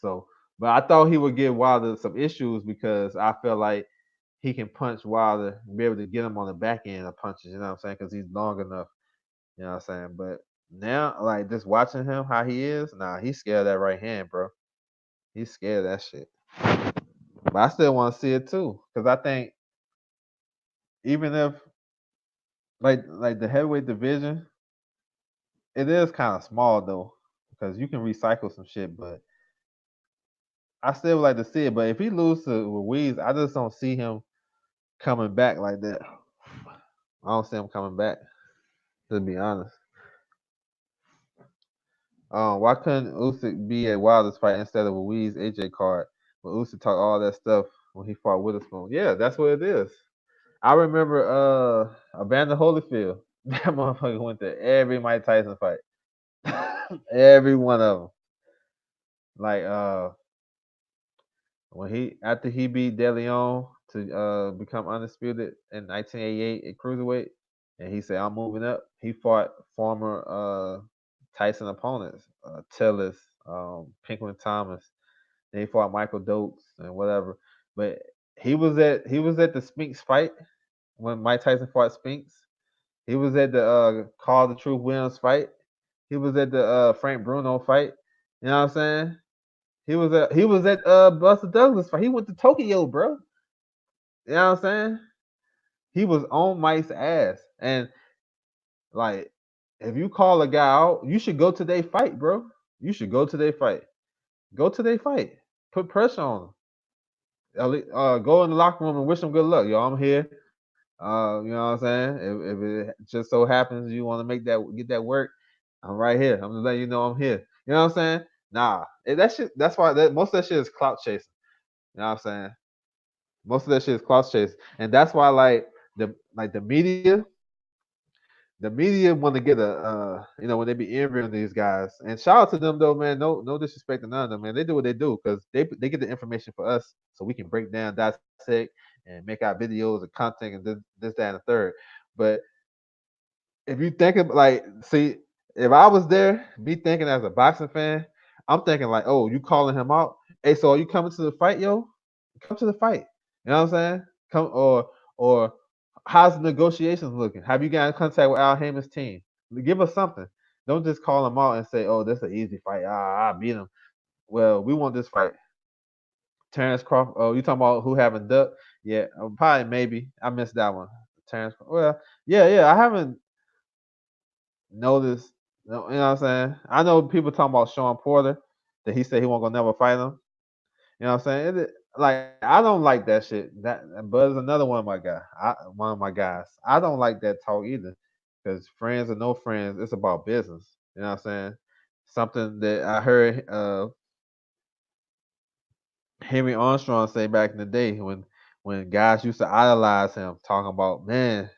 [SPEAKER 1] So, but I thought he would give Wilder some issues because I feel like he can punch Wilder, be able to get him on the back end of punches. You know what I'm saying? Because he's long enough. You know what I'm saying? But now, like just watching him how he is, nah, he's scared of that right hand, bro. He's scared of that shit. But I still want to see it too, because I think even if like the heavyweight division, it is kind of small though, because you can recycle some shit. But I still would like to see it. But if he loses to Ruiz, I just don't see him coming back like that. I don't see him coming back. To be honest, why couldn't Usyk be at Wilder's fight instead of Ruiz AJ card? When Usyk talk all that stuff when he fought Witherspoon. Yeah, that's what it is. I remember Evander Holyfield. That motherfucker went to every Mike Tyson fight. Every one of them. Like when he after he beat De Leon to become undisputed in 1988 at cruiserweight, and he said I'm moving up. He fought former Tyson opponents, Tillis, Pinklin Thomas. Then he fought Michael Dokes and whatever. But he was at the Spinks fight when Mike Tyson fought Spinks. He was at the Call the Truth Williams fight. He was at the Frank Bruno fight. You know what I'm saying? He was at Buster Douglas fight. He went to Tokyo, bro. You know what I'm saying? He was on Mike's ass. And like if you call a guy out, you should go to their fight, bro. You should go to their fight. Go to their fight. Put pressure on them. Go in the locker room and wish them good luck. Yo, I'm here. You know what I'm saying? If it just so happens you want to get that work, I'm right here. I'm just letting you know I'm here. You know what I'm saying? Nah, that shit. That's why most of that shit is clout chasing. You know what I'm saying? Most of that shit is clout chasing, and that's why the media want to get a when they be interviewing these guys. And shout out to them though, man. No disrespect to none of them, man. They do what they do because they get the information for us so we can break down, dissect, and make our videos and content and this that and the third. But if you think of see, if I was there, be thinking as a boxing fan, I'm thinking like, oh, you calling him out? Hey, so are you coming to the fight, yo? Come to the fight. You know what I'm saying? Come or how's the negotiations looking? Have you got in contact with Al Heyman's team? Give us something. Don't just call him out and say, oh, that's an easy fight. I beat him. Well, we want this fight. Terrence Crawford. Oh, you talking about who haven't ducked? Yeah, probably maybe. I missed that one. Terrence. Well, yeah. I haven't noticed. You know what I'm saying? I know people talking about Sean Porter that he said he won't gonna never fight him. You know what I'm saying? Like I don't like that shit. That Bud is another one of my guys. I don't like that talk either. Because friends or no friends, it's about business. You know what I'm saying? Something that I heard Henry Armstrong say back in the day when guys used to idolize him, talking about, man,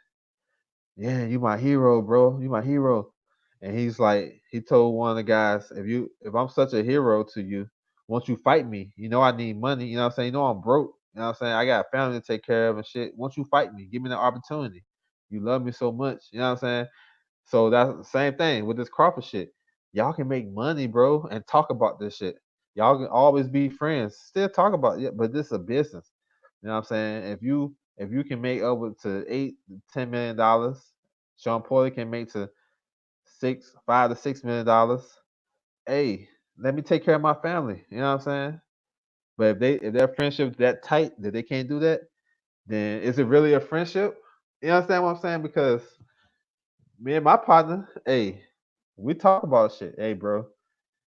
[SPEAKER 1] yeah, you my hero, bro. You my hero. And he's like, he told one of the guys, if I'm such a hero to you, won't you fight me? You know I need money. You know what I'm saying? You know I'm broke. You know what I'm saying? I got a family to take care of and shit. Once you fight me, give me the opportunity. You love me so much. You know what I'm saying? So that's the same thing with this Crawford shit. Y'all can make money, bro, and talk about this shit. Y'all can always be friends. Still talk about it, but this is a business. You know what I'm saying? If you can make over to $8 to $10 million, Sean Porter can make to 5 to $6 million. Hey, let me take care of my family. You know what I'm saying? But if their friendship's that tight that they can't do that, then is it really a friendship? You understand what I'm saying? Because me and my partner, hey, we talk about shit. Hey, bro,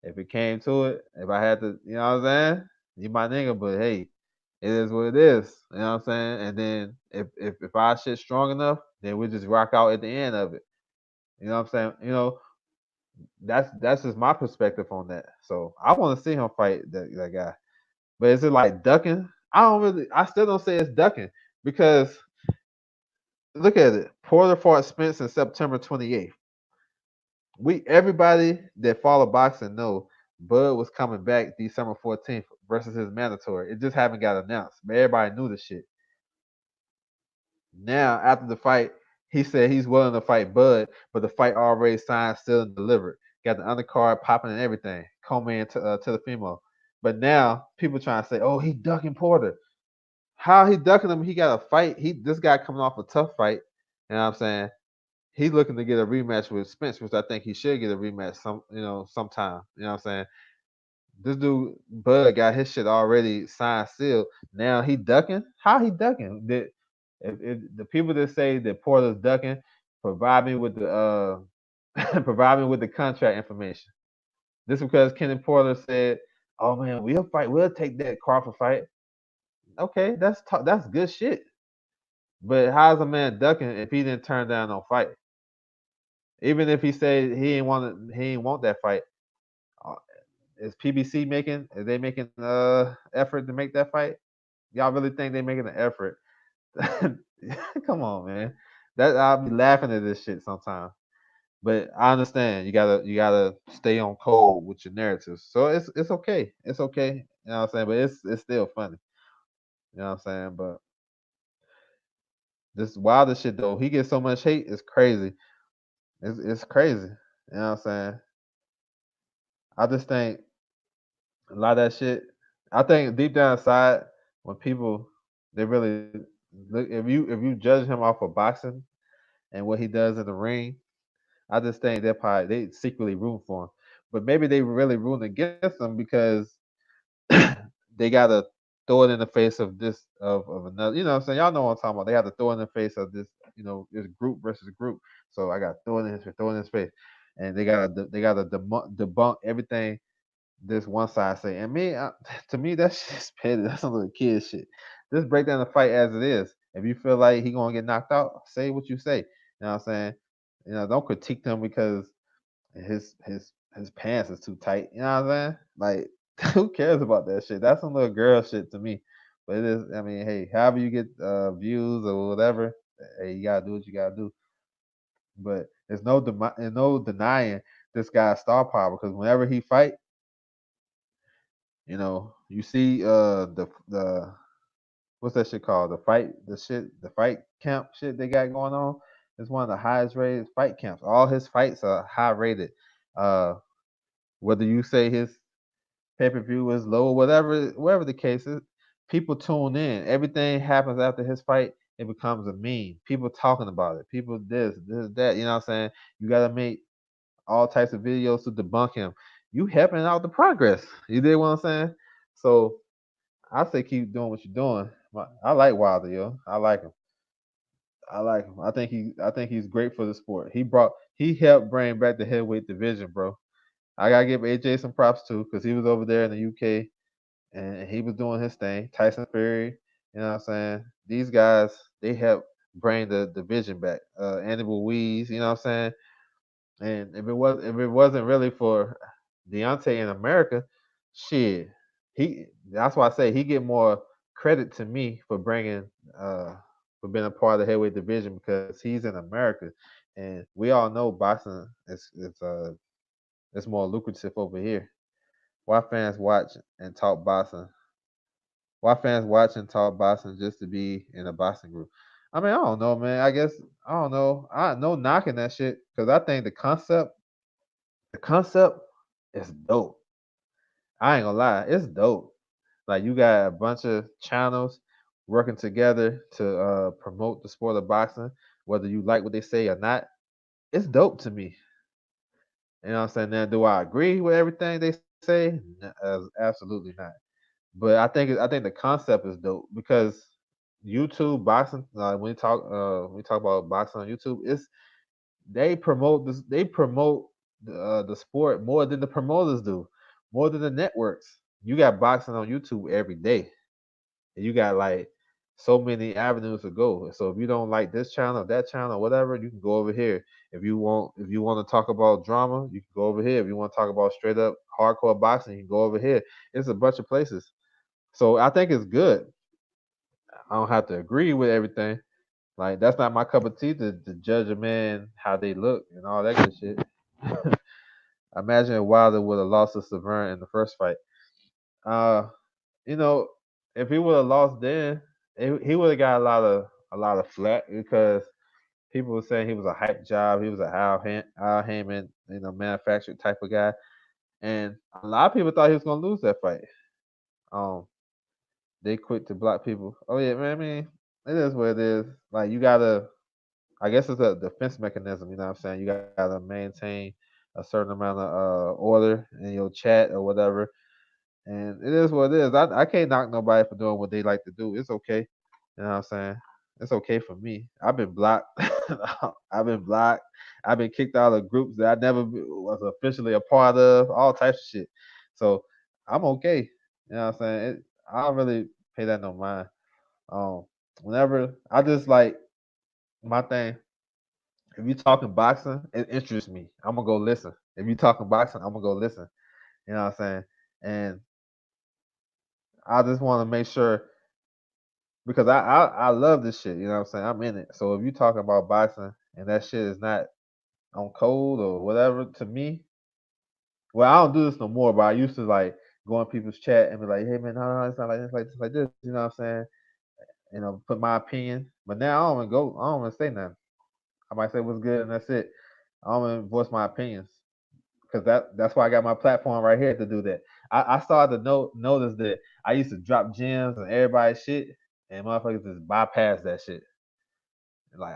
[SPEAKER 1] if it came to it, if I had to, you know what I'm saying? You my nigga, but hey, it is what it is. You know what I'm saying? And then if our shit strong enough, then we just rock out at the end of it. You know what I'm saying? That's just my perspective on that. So I want to see him fight that guy. But is it like ducking? I still don't say it's ducking because look at it. Porter fought Spence in September 28th. Everybody that follow boxing know Bud was coming back December 14th versus his mandatory. It just haven't got announced. But everybody knew the shit. Now after the fight, he said he's willing to fight Bud, but the fight already signed, still and delivered. Got the undercard popping and everything. Co-man to the female. But now people trying to say, oh, he ducking Porter. How he ducking him? He got a fight. This guy coming off a tough fight. You know what I'm saying? He's looking to get a rematch with Spence, which I think he should get a rematch sometime. You know what I'm saying? This dude Bud got his shit already signed, sealed. Now he ducking. How he ducking? If the people that say that Porter's ducking, provide me with the provide me with the contract information. This because Kenny Porter said, "Oh man, we'll fight. We'll take that Crawford fight." Okay, that's good shit. But how's a man ducking if he didn't turn down no fight? Even if he said he ain't want that fight, uh, is PBC making? Is they making effort to make that fight? Y'all really think they making an effort? Come on, man. That I'll be laughing at this shit sometimes. But I understand you gotta stay on code with your narratives. So it's okay. It's okay. You know what I'm saying? But it's still funny. You know what I'm saying? But this wilder shit though, he gets so much hate, it's crazy. It's crazy. You know what I'm saying? I just think a lot of that shit. I think deep down inside, when people they really look if you judge him off of boxing and what he does in the ring, I just think they secretly root for him. But maybe they really rooting against him because they gotta throw it in the face of this of another. You know what I'm saying? Y'all know what I'm talking about. They have to throw it in the face of this. This group versus group. So I got throw it in his face, and they gotta debunk everything this one side say. And to me, that's just petty. That's some little kid shit. Just break down the fight as it is. If you feel like he gonna get knocked out, say what you say. You know what I'm saying? Don't critique them because his pants is too tight. You know what I'm saying? Like, who cares about that shit? That's some little girl shit to me. But it is. I mean, hey, however you get views or whatever, hey, you gotta do what you gotta do. But there's no denying this guy's star power because whenever he fight, you see the what's that shit called? The fight camp shit they got going on. It's one of the highest rated fight camps. All his fights are high rated. Uh, whether you say his pay per view is low, whatever the case is, people tune in. Everything happens after his fight. It becomes a meme. People talking about it. People this, that. You know what I'm saying? You gotta make all types of videos to debunk him. You helping out the progress. You did what I'm saying? So I say keep doing what you're doing. I like Wilder, yo. I like him. I like him. I think he's great for the sport. He helped bring back the heavyweight division, bro. I gotta give AJ some props too, because he was over there in the UK and he was doing his thing. Tyson Fury, you know what I'm saying? These guys, they helped bring the division back. Andy Ruiz, you know what I'm saying? And if it wasn't really for Deontay in America, shit, that's why I say he get more credit to me for bringing for being a part of the heavyweight division because he's in America, and we all know boxing is it's more lucrative over here. Why fans watch and talk boxing Why fans watch and talk boxing just to be in a boxing group? I mean, I don't know, man. I guess I don't know. I no knocking that shit because I think the concept is dope. I ain't gonna lie, it's dope. Like you got a bunch of channels working together to promote the sport of boxing, whether you like what they say or not. It's dope to me. You know what I'm saying? Now, do I agree with everything they say? Absolutely not. But I think the concept is dope because YouTube boxing. When we talk about boxing on YouTube, it's they promote the sport more than the promoters do, more than the networks. You got boxing on YouTube every day, and you got like so many avenues to go. So if you don't like this channel, that channel, whatever, you can go over here. If you want to talk about drama, you can go over here. If you want to talk about straight up hardcore boxing, you can go over here. It's a bunch of places. So I think it's good. I don't have to agree with everything. Like that's not my cup of tea to judge a man how they look and all that good shit. Imagine if Wilder would have lost to Severn in the first fight. Uh, you know, if he would have lost then, he would have got a lot of flack because people were saying he was a hype job. He was a Al Heyman, manufactured type of guy, and a lot of people thought he was gonna lose that fight. Um, they quit to block people. Oh yeah, man. I mean, it is what it is. Like you gotta. I guess it's a defense mechanism. You know what I'm saying? You gotta maintain a certain amount of order in your chat or whatever. And it is what it is. I can't knock nobody for doing what they like to do. It's okay. You know what I'm saying? It's okay for me. I've been blocked. I've been blocked. I've been kicked out of groups that I never was officially a part of. All types of shit. So I'm okay. You know what I'm saying? I don't really pay that no mind. Um, whenever I just like my thing. If you talking boxing, it interests me. I'm gonna go listen. If you talking boxing, I'm gonna go listen. You know what I'm saying? And I just want to make sure because I love this shit. You know what I'm saying? I'm in it. So if you talking about boxing and that shit is not on code or whatever to me, well, I don't do this no more. But I used to like go in people's chat and be like, "Hey man, no, it's not like this, like this, like this." You know what I'm saying? Put my opinion. But now I don't even go. I don't even say nothing. I might say what's good and that's it. I don't even voice my opinions. Because that's why I got my platform right here to do that. I started to notice that I used to drop gems on everybody's shit, and motherfuckers just bypass that shit. Like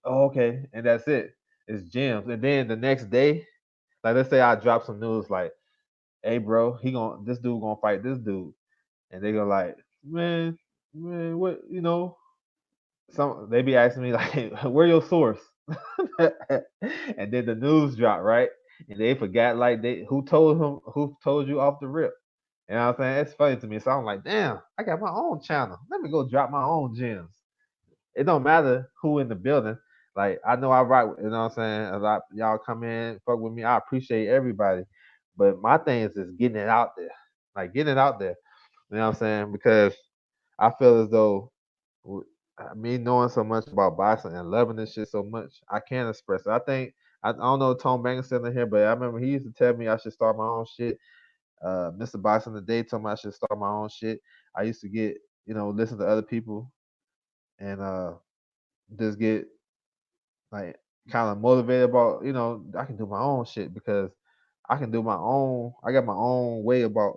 [SPEAKER 1] okay, and that's it. It's gems, and then the next day, like let's say I drop some news like, hey bro, this dude gonna fight this dude, and they go like, man, what some they be asking me like, where your source? And then the news dropped, right? And they forgot like they who told you off the rip. You know what I'm saying? It's funny to me. So I'm like, damn, I got my own channel. Let me go drop my own gems. It don't matter who in the building. Like I know I rock, you know what I'm saying? A lot y'all come in, fuck with me. I appreciate everybody. But my thing is just getting it out there. Like getting it out there. You know what I'm saying? Because I feel as though me knowing so much about boxing and loving this shit so much, I can express it. I don't know if Tom Banks still in here, but I remember he used to tell me I should start my own shit. Mr. Boxing the Day told me I should start my own shit. I used to get, listen to other people and just get like kind of motivated about, I can do my own shit because I can do my own. I got my own way about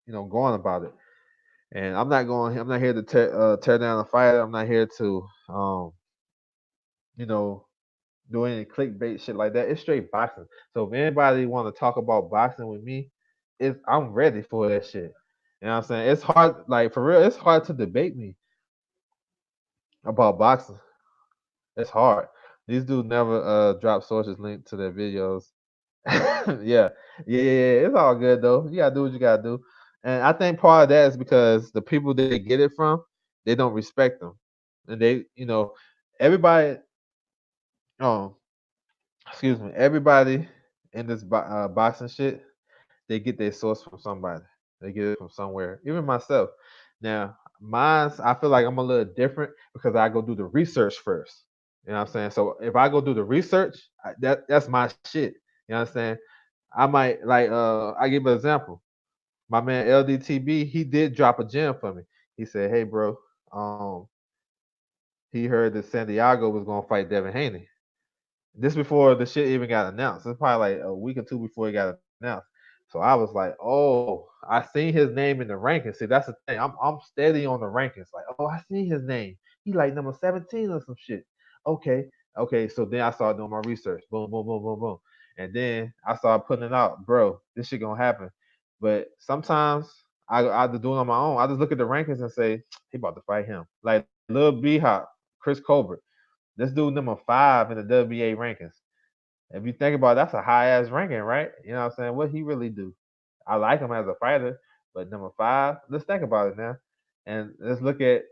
[SPEAKER 1] going about it. And I'm not here to tear down a fighter. I'm not here to you know do any clickbait shit like that. It's straight boxing. So if anybody want to talk about boxing with me, I'm ready for that shit. You know what I'm saying? It's hard, like for real. It's hard to debate me about boxing. It's hard. These dudes never drop sources linked to their videos. Yeah, yeah. It's all good though. You gotta do what you gotta do. And I think part of that is because the people they get it from, they don't respect them, and everybody. Oh, excuse me. Everybody in this boxing shit, they get their source from somebody. They get it from somewhere. Even myself. Now, mine's I feel like I'm a little different because I go do the research first. You know what I'm saying? So if I go do the research, that's my shit. You understand? I might like I give an example. my man LDTB, he did drop a gem for me. He said, "Hey, bro, um, he heard that Santiago was gonna fight Devin Haney." This before the shit even got announced. It's probably like a week or two before it got announced. So I was like, oh, I seen his name in the rankings. See, that's the thing. I'm steady on the rankings. Like, oh, I seen his name. He like number 17 or some shit. Okay, okay. So then I started doing my research. Boom, boom, boom, boom, boom. And then I started putting it out, bro. This shit gonna happen. But sometimes I just do it on my own. I just look at the rankings and say, he about to fight him. Like Lil B Hop, Chris Colbert. This dude number 5 in the WBA rankings. If you think about it, that's a high ass ranking, right? You know what I'm saying? What he really do? I like him as a fighter, but number 5, let's think about it now. And let's look at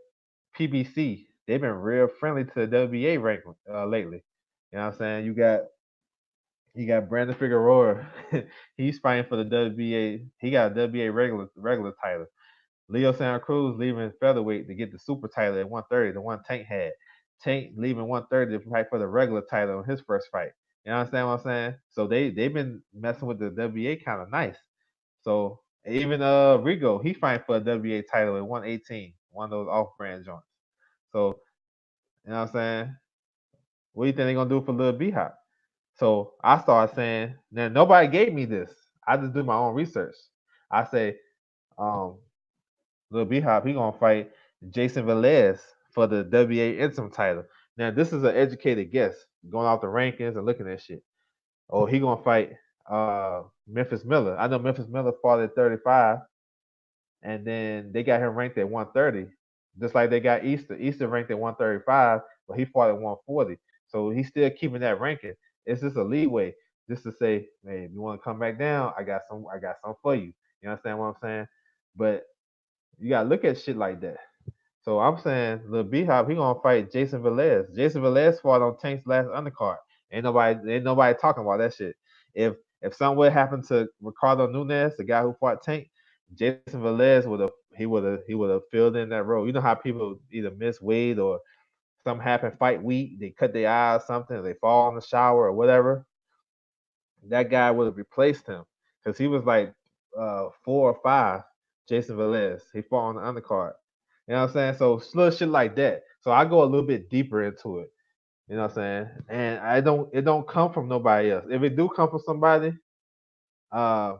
[SPEAKER 1] PBC. They've been real friendly to the WBA ranking lately. You know what I'm saying? You got Brandon Figueroa. He's fighting for the WBA. He got a WBA regular title. Leo Santa Cruz leaving featherweight to get the super title at 130, the one Tank had. Tank leaving 130 to fight for the regular title in his first fight. You understand what I'm saying? So they've been messing with the WBA kind of nice. So even Rigo, he fighting for a WBA title at 118, one of those off-brand joints. So you know what I'm saying? What do you think they're gonna do for Lil B Hop? So I started saying, now nobody gave me this. I just do my own research. I say, um, Lil B Hop, he gonna fight Jason Velez for the WA interim title. Now this is an educated guess, going off the rankings and looking at shit. Oh, he gonna fight Memphis Miller. I know Memphis Miller fought at 35, and then they got him ranked at 130, just like they got Easter. Easter ranked at 135, but he fought at 140. So he's still keeping that ranking. It's just a leeway, just to say, hey, if you want to come back down, I got some for you. You understand what I'm saying? But you gotta look at shit like that. So I'm saying Lil B Hop, he gonna fight Jason Velez. Jason Velez fought on Tank's last undercard. Ain't nobody talking about that shit. If something would happen to Ricardo Nunez, the guy who fought Tank, Jason Velez would have filled in that role. You know how people either miss weight or something happen fight week, they cut their eye or something, or they fall in the shower or whatever. That guy would have replaced him because he was like 4 or 5. Jason Velez, he fought on the undercard. You know what I'm saying? So little shit like that. So I go a little bit deeper into it. You know what I'm saying? And it don't come from nobody else. If it do come from somebody, uh,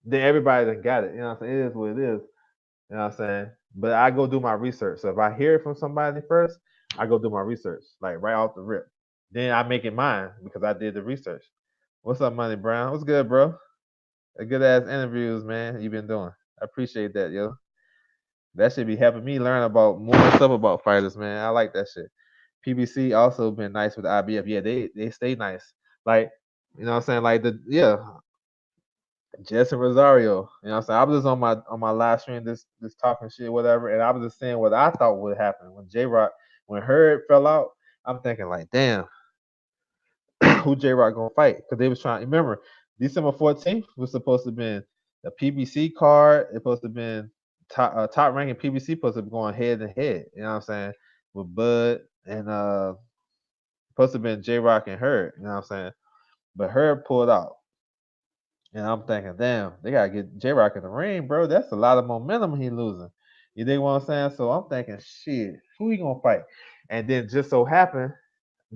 [SPEAKER 1] then everybody done got it. You know what I'm saying? It is what it is. You know what I'm saying? But I go do my research. So if I hear it from somebody first, I go do my research, like right off the rip. Then I make it mine because I did the research. What's up, Money Brown? What's good, bro? A good ass interviews, man. You been doing. I appreciate that, yo. That should be helping me learn about more stuff about fighters, man. I like that shit. PBC also been nice with the IBF. Yeah, they stay nice. Like, you know what I'm saying? Like Jesse Rosario. You know what I'm saying? I was just on my live stream this talking shit, whatever, and I was just saying what I thought would happen when J Rock when Hurd fell out. I'm thinking like, damn, who J Rock gonna fight? Because they was trying. Remember, December 14th was supposed to have been the PBC card. It supposed to have been top ranking PBC supposed to be going head to head. You know what I'm saying? With Bud and supposed to have been J Rock and Hurd. You know what I'm saying? But Hurd pulled out. And I'm thinking, damn, they gotta get J Rock in the ring, bro. That's a lot of momentum he losing. You dig what I'm saying? So I'm thinking, shit, who he gonna fight? And then just so happened,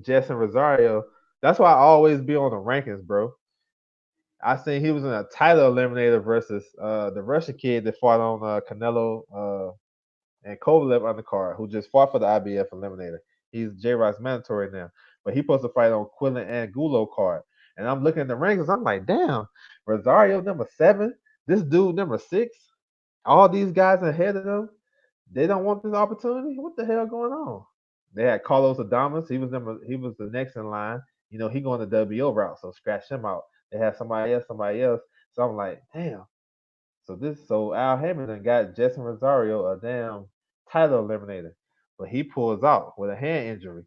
[SPEAKER 1] Justin Rosario. That's why I always be on the rankings, bro. I seen he was in a title eliminator versus the Russian kid that fought on Canelo and Kovalev undercard, who just fought for the IBF eliminator. He's J Rock's mandatory now, but he supposed to fight on Quillen and Gulo card. And I'm looking at the rankings, I'm like, damn, Rosario number 7, this dude number 6, all these guys ahead of them, they don't want this opportunity. What the hell going on? They had Carlos Adamas. He was the next in line. You know, he going the WO route, so scratch him out. They had somebody else. So I'm like, damn. So Al Hammond got Justin Rosario a damn title eliminator, but he pulls out with a hand injury.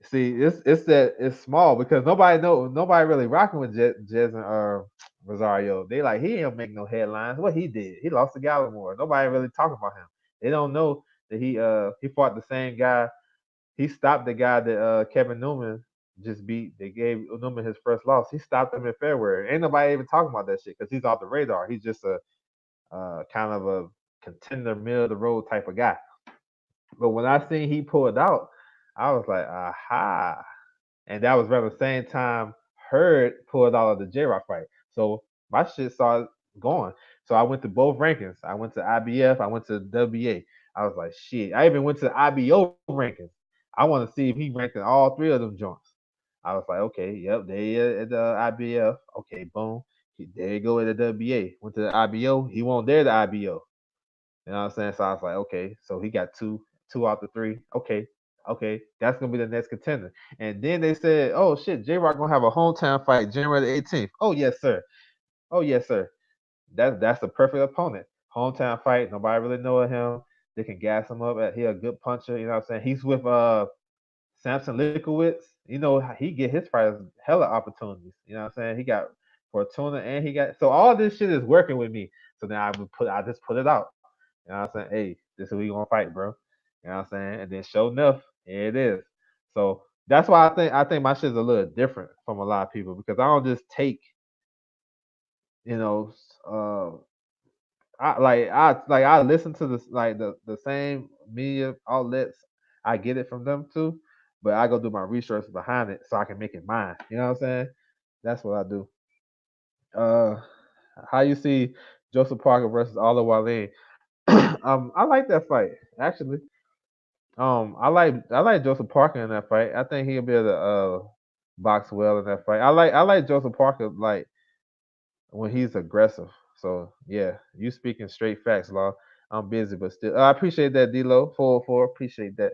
[SPEAKER 1] See, it's small because nobody really rocking with Justin Rosario. They like he ain't make no headlines. What he did, he lost to Gallimore. Nobody really talking about him. They don't know that he fought the same guy. He stopped the guy that Kevin Newman just beat. They gave Newman his first loss. He stopped him in February. Ain't nobody even talking about that shit because he's off the radar. He's just a kind of a contender, middle of the road type of guy. But when I seen he pulled out, I was like, aha. And that was around the same time Hurd pulled out of the J Rock fight. So my shit started going. So I went to both rankings. I went to IBF, I went to WA. I was like, shit. I even went to the IBO rankings. I want to see if he ranked in all three of them joints. I was like, okay, yep, there at the IBF. Okay, boom. There you go at the WA. Went to the IBO. He won't dare the IBO. You know what I'm saying? So I was like, okay, so he got two out the three. Okay, that's gonna be the next contender. And then they said, oh shit, J Rock gonna have a hometown fight January the 18th. Oh yes, sir. Oh yes, sir. That's the perfect opponent. Hometown fight. Nobody really know of him. They can gas him up. He a good puncher. You know what I'm saying? He's with Samson Likowitz. You know he get his fighters hella opportunities. You know what I'm saying? He got Fortuna and he got so all this shit is working with me. So then I just put it out. You know what I'm saying? Hey, this is who we gonna fight, bro. You know what I'm saying? And then show enough, here it is. So that's why I think my shit's a little different from a lot of people because I don't just take, you know, I listen to this like the same media outlets. I get it from them too, but I go do my research behind it so I can make it mine. You know what I'm saying? That's what I do. Uh, how you see Joseph Parker versus Oliver Wale? I like that fight actually. I like Joseph Parker in that fight. I think he'll be able to box well in that fight. I like Joseph Parker like when he's aggressive. So yeah, you speaking straight facts, Law. I'm busy, but still, I appreciate that, D-Lo. 404, appreciate that.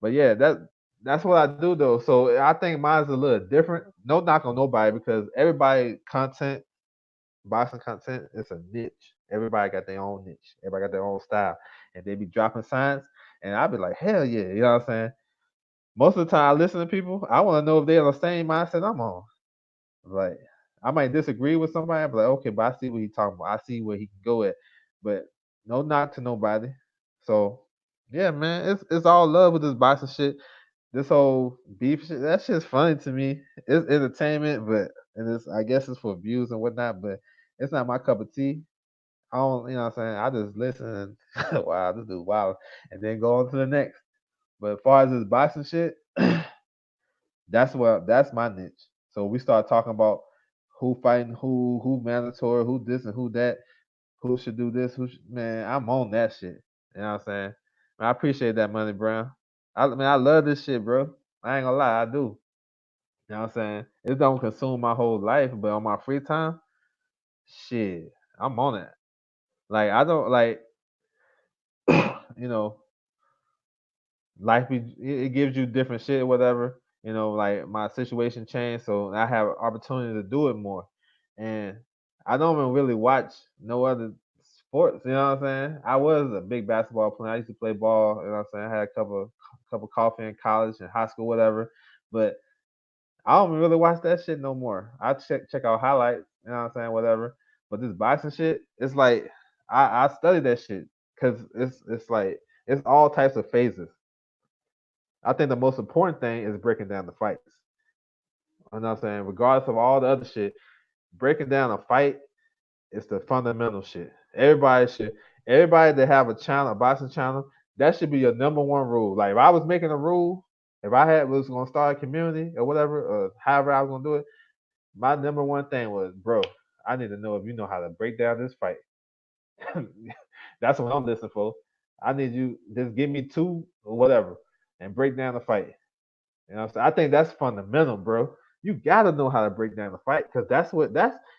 [SPEAKER 1] But yeah, that's what I do though. So I think mine's a little different. No knock on nobody because everybody content, boxing content, it's a niche. Everybody got their own niche. Everybody got their own style, and they be dropping signs, and I be like, hell yeah, you know what I'm saying? Most of the time, I listen to people. I want to know if they're on the same mindset I'm on. Like, I might disagree with somebody, but like, okay, but I see what he's talking about. I see where he can go at. But no knock to nobody. So yeah, man, it's all love with this boxing shit. This whole beef shit, that shit's funny to me. It's entertainment, but and it's I guess it's for views and whatnot, but it's not my cup of tea. I don't, you know what I'm saying? I just listen and wow, this dude wow, and then go on to the next. But as far as this boxing shit, that's my niche. So we start talking about who fighting who mandatory, who this and who that, who should do this, man, I'm on that shit. You know what I'm saying? Man, I appreciate that money, Brown. I love this shit, bro. I ain't gonna lie, I do. You know what I'm saying? It don't consume my whole life, but on my free time, shit, I'm on it. Like I don't like you know, it gives you different shit, whatever. You know, like my situation changed, so I have opportunity to do it more. And I don't even really watch no other sports. You know what I'm saying? I was a big basketball player. I used to play ball. You know what I'm saying? I had a couple coffee in college and high school, whatever. But I don't really watch that shit no more. I check out highlights. You know what I'm saying? Whatever. But this boxing shit, it's like I study that shit because it's like it's all types of phases. I think the most important thing is breaking down the fights. You know what I'm saying? Regardless of all the other shit, breaking down a fight is the fundamental shit. Everybody that have a channel, a boxing channel, that should be your number one rule. Like if I was making a rule, if I had was gonna start a community or whatever, or however I was gonna do it, my number one thing was, bro, I need to know if you know how to break down this fight. That's what I'm listening for. I need you just give me two or whatever and break down the fight. You know what I'm saying? I think that's fundamental, bro. You gotta know how to break down the fight because that's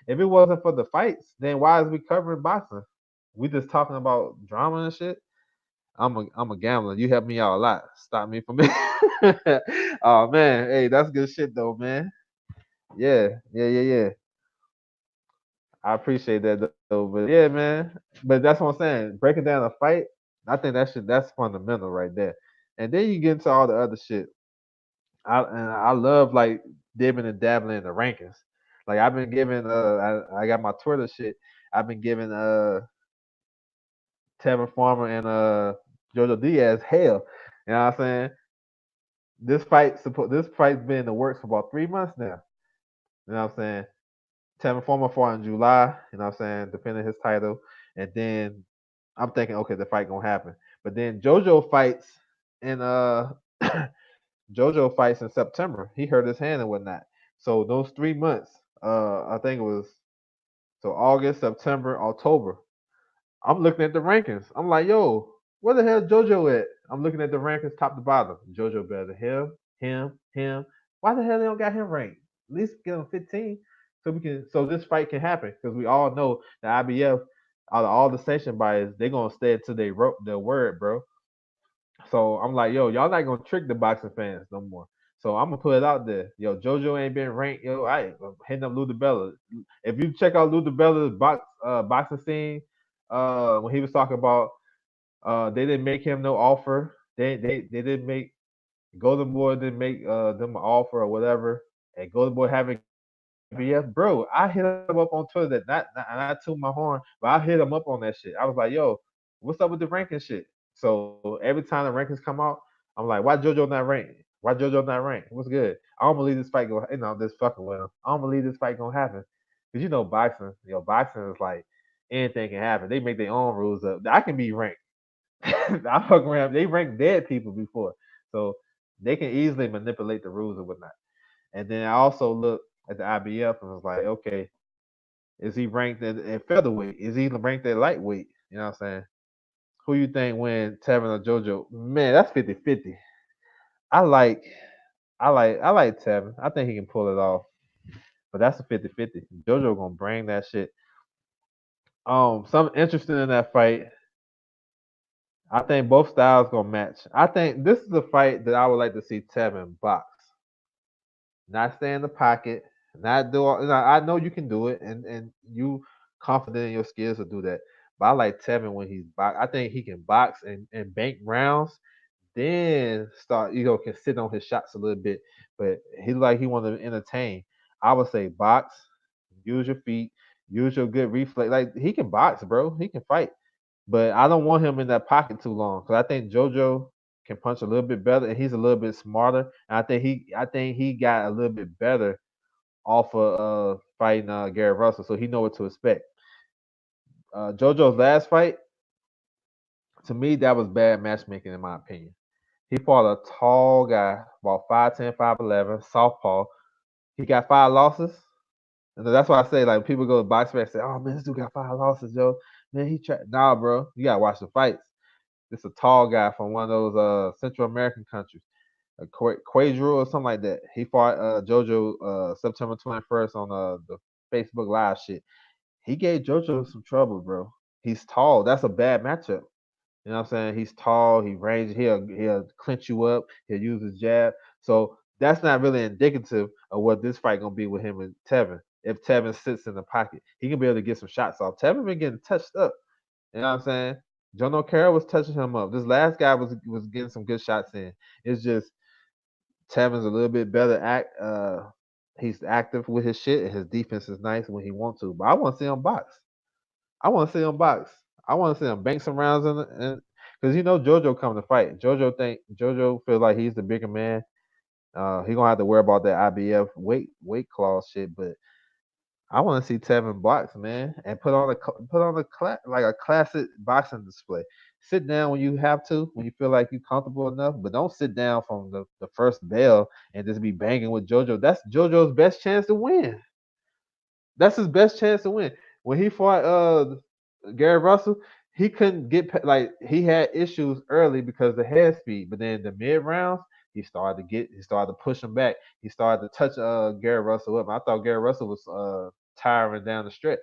[SPEAKER 1] if it wasn't for the fights, then why is we covering boxing? We just talking about drama and shit. I'm a gambler. You help me out a lot. Stop me from oh man, hey, that's good shit though, man. Yeah. I appreciate that though. But yeah, man. But that's what I'm saying. Breaking down a fight, I think that's fundamental right there. And then you get into all the other shit. I love like dibbing and dabbling in the rankings. Like I've been giving I got my Twitter shit. I've been giving Tevin Farmer and Jojo Diaz hell. You know what I'm saying? This fight's been in the works for about 3 months now. You know what I'm saying? Tevin Farmer fought in July, you know what I'm saying, defending his title. And then I'm thinking, okay, the fight gonna happen. But then JoJo fights in JoJo fights in September. He hurt his hand and whatnot. So those 3 months, I think it was so August, September, October. I'm looking at the rankings. I'm like, yo, where the hell JoJo at? I'm looking at the rankings top to bottom. JoJo better than him. Why the hell they don't got him ranked? At least get him 15 so this fight can happen because we all know the IBF out of all the sanction buyers they gonna stay to their word, bro. So I'm like, yo, y'all not gonna trick the boxing fans no more. So I'm gonna put it out there. Yo, JoJo ain't been ranked. Yo, I'm hitting up Lou DiBella. If you check out Lou DiBella's boxing scene, when he was talking about they didn't make him no offer. They didn't make Golden Boy didn't make them an offer or whatever. And Golden Boy having BF, bro, I hit him up on Twitter that not to my horn, but I hit him up on that shit. I was like, yo, what's up with the ranking shit? So every time the rankings come out, I'm like, why JoJo not ranked? Why JoJo not ranked? What's good? I don't believe this fight go, this fucking with him. I don't believe this fight gonna happen. Cause boxing, boxing is like anything can happen. They make their own rules up. I can be ranked. I fuck around. They rank dead people before, so they can easily manipulate the rules and whatnot. And then I also looked at the IBF and was like, okay, is he ranked at featherweight? Is he ranked at lightweight? You know what I'm saying? Who you think win, Tevin or JoJo? Man, that's 50-50. I like I like Tevin. I think he can pull it off. But that's a 50-50. JoJo gonna bring that shit. Something interesting in that fight. I think both styles gonna match. I think this is a fight that I would like to see Tevin box. Not stay in the pocket, not do all. I know you can do it, and you confident in your skills to do that. But I like Tevin when he's box. I think he can box and bank rounds, then start can sit on his shots a little bit. But he want to entertain. I would say box, use your feet, use your good reflex. Like he can box, bro. He can fight. But I don't want him in that pocket too long because I think JoJo can punch a little bit better and he's a little bit smarter. And I think he got a little bit better off of fighting Gary Russell, so he know what to expect. JoJo's last fight, to me, that was bad matchmaking in my opinion. He fought a tall guy, about 5'10", 5'11", southpaw. He got 5 losses. And that's why I say, like, people go to box back and say, "Oh man, this dude got 5 losses, Joe. Man, he tried." Nah, bro, you gotta watch the fights. It's a tall guy from one of those Central American countries, Quadro or something like that. He fought JoJo September 21st on the Facebook Live shit. He gave JoJo some trouble, bro. He's tall. That's a bad matchup. You know what I'm saying? He's tall. He ranges. He'll clinch you up. He'll use his jab. So that's not really indicative of what this fight gonna be with him and Tevin. If Tevin sits in the pocket, he can be able to get some shots off. Tevin been getting touched up. You know what I'm saying? John O'Carroll was touching him up. This last guy was getting some good shots in. It's just Tevin's a little bit better he's active with his shit and his defense is nice when he wants to. But I want to see him box. I want to see him box. I want to see him bank some rounds and because JoJo coming to fight. JoJo feels like he's the bigger man. He gonna have to worry about that IBF weight clause shit, but I want to see Tevin box, man, and like a classic boxing display. Sit down when you have to, when you feel like you're comfortable enough, but don't sit down from the first bell and just be banging with JoJo. That's JoJo's best chance to win. That's his best chance to win. When he fought Gary Russell, he couldn't like he had issues early because of the head speed, but then the mid rounds he started to push him back. He started to touch Gary Russell up. I thought Gary Russell was tiring down the stretch.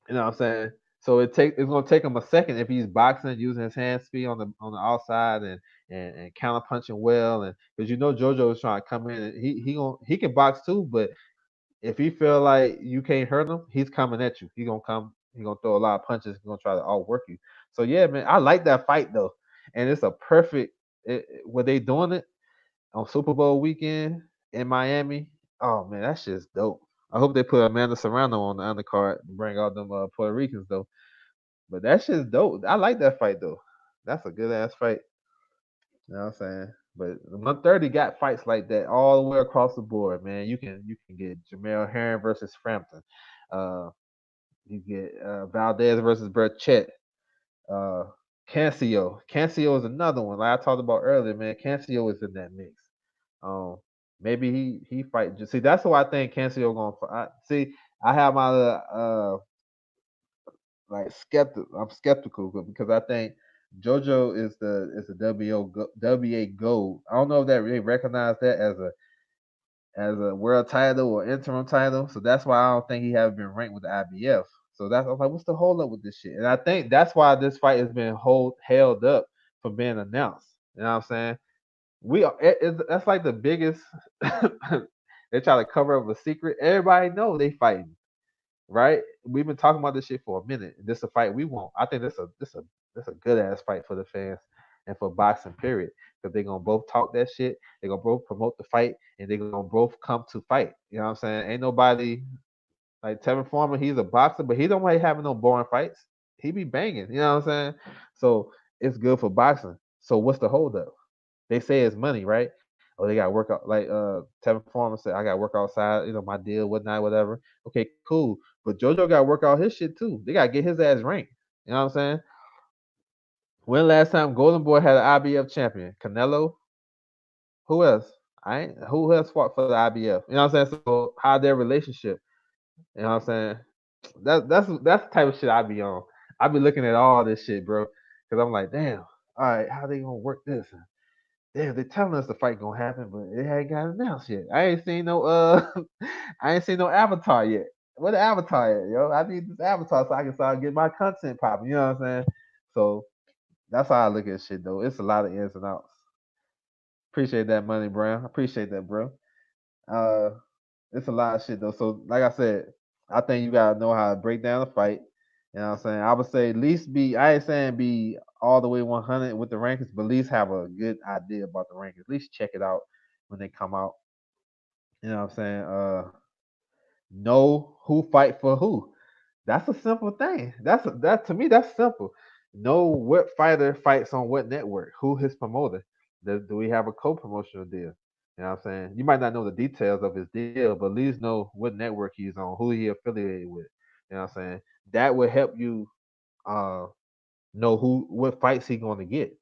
[SPEAKER 1] You know what I'm saying? So it's gonna take him a second if he's boxing using his hand speed on the outside and counter punching well and because JoJo is trying to come in and he can box too, but if he feel like you can't hurt him, he's coming at you. He gonna come. He gonna throw a lot of punches. He gonna try to outwork you. So yeah, man, I like that fight though, and it's a perfect. Were they doing it on Super Bowl weekend in Miami? Oh man, that's just dope. I hope they put Amanda Serrano on the undercard and bring out them Puerto Ricans though. But that's just dope. I like that fight though. That's a good ass fight. You know what I'm saying? But 130 got fights like that all the way across the board, man. You can get Jamel Herring versus Frampton. Uh, You get Valdez versus Burchett. Uh, Cancio is another one. Like I talked about earlier, man. Cancio is in that mix. Um, maybe he fight. See, that's who I think Cancio gonna fight. See, I have my like I'm skeptical because I think JoJo is the WA gold. I don't know if that really recognize that as a world title or interim title. So that's why I don't think he have been ranked with the IBF. So that's I'm like, what's the hold up with this shit? And I think that's why this fight has been held up from being announced. You know what I'm saying? That's like the biggest. They try to cover up a secret. Everybody know they fighting, right? We've been talking about this shit for a minute. This is a fight we want. I think this a good ass fight for the fans and for boxing. Period. Because they're gonna both talk that shit. They're gonna both promote the fight, and they're gonna both come to fight. You know what I'm saying? Ain't nobody like Tevin Farmer. He's a boxer, but he don't like having no boring fights. He be banging. You know what I'm saying? So it's good for boxing. So what's the holdup? They say it's money, right? Oh, they got to work out like Tevin Farmer said, I got to work outside, my deal, whatnot, whatever. Okay, cool. But JoJo got to work out his shit too. They got to get his ass ranked. You know what I'm saying? When last time Golden Boy had an IBF champion? Canelo? Who else? I ain't who else fought for the IBF? You know what I'm saying? So how their relationship? You know what I'm saying? That's the type of shit I be on. I be looking at all this shit, bro. Cause I'm like, damn, all right, how they gonna work this? Damn, they telling us the fight gonna happen, but it ain't got announced yet. I ain't seen no I ain't seen no avatar yet. What the avatar at, yo? I need this avatar so I can start getting my content popping. You know what I'm saying? So that's how I look at shit though. It's a lot of ins and outs. Appreciate that money, Brown. Appreciate that, bro. Uh it's a lot of shit though. So like I said, I think you gotta know how to break down a fight. You know what I'm saying? I would say at least I ain't saying be all the way 100 with the rankings, but at least have a good idea about the rankings. At least check it out when they come out. You know what I'm saying? Know who fight for who. That's a simple thing. That to me that's simple. Know what fighter fights on what network, who his promoter. Do we have a co-promotional deal? You know what I'm saying? You might not know the details of his deal, but at least know what network he's on, who he affiliated with. You know what I'm saying? That would help you uh know what fights he going to get.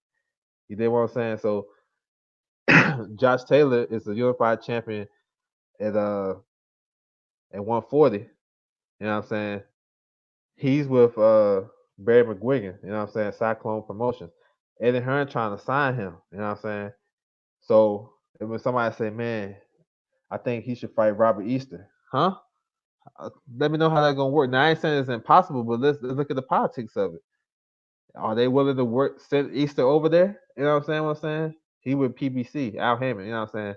[SPEAKER 1] You know what I'm saying? So Josh Taylor is the unified champion at uh at 140. You know what I'm saying? He's with Barry McGuigan, you know what I'm saying? Cyclone Promotions. Eddie Hearn trying to sign him, you know what I'm saying? So when somebody say, man, I think he should fight Robert Easter, huh? Let me know how that's gonna work. Now I ain't saying it's impossible, but let's look at the politics of it. Are they willing to send Easter over there? You know what I'm saying? What I'm saying? He with PBC, Al Heyman. You know what I'm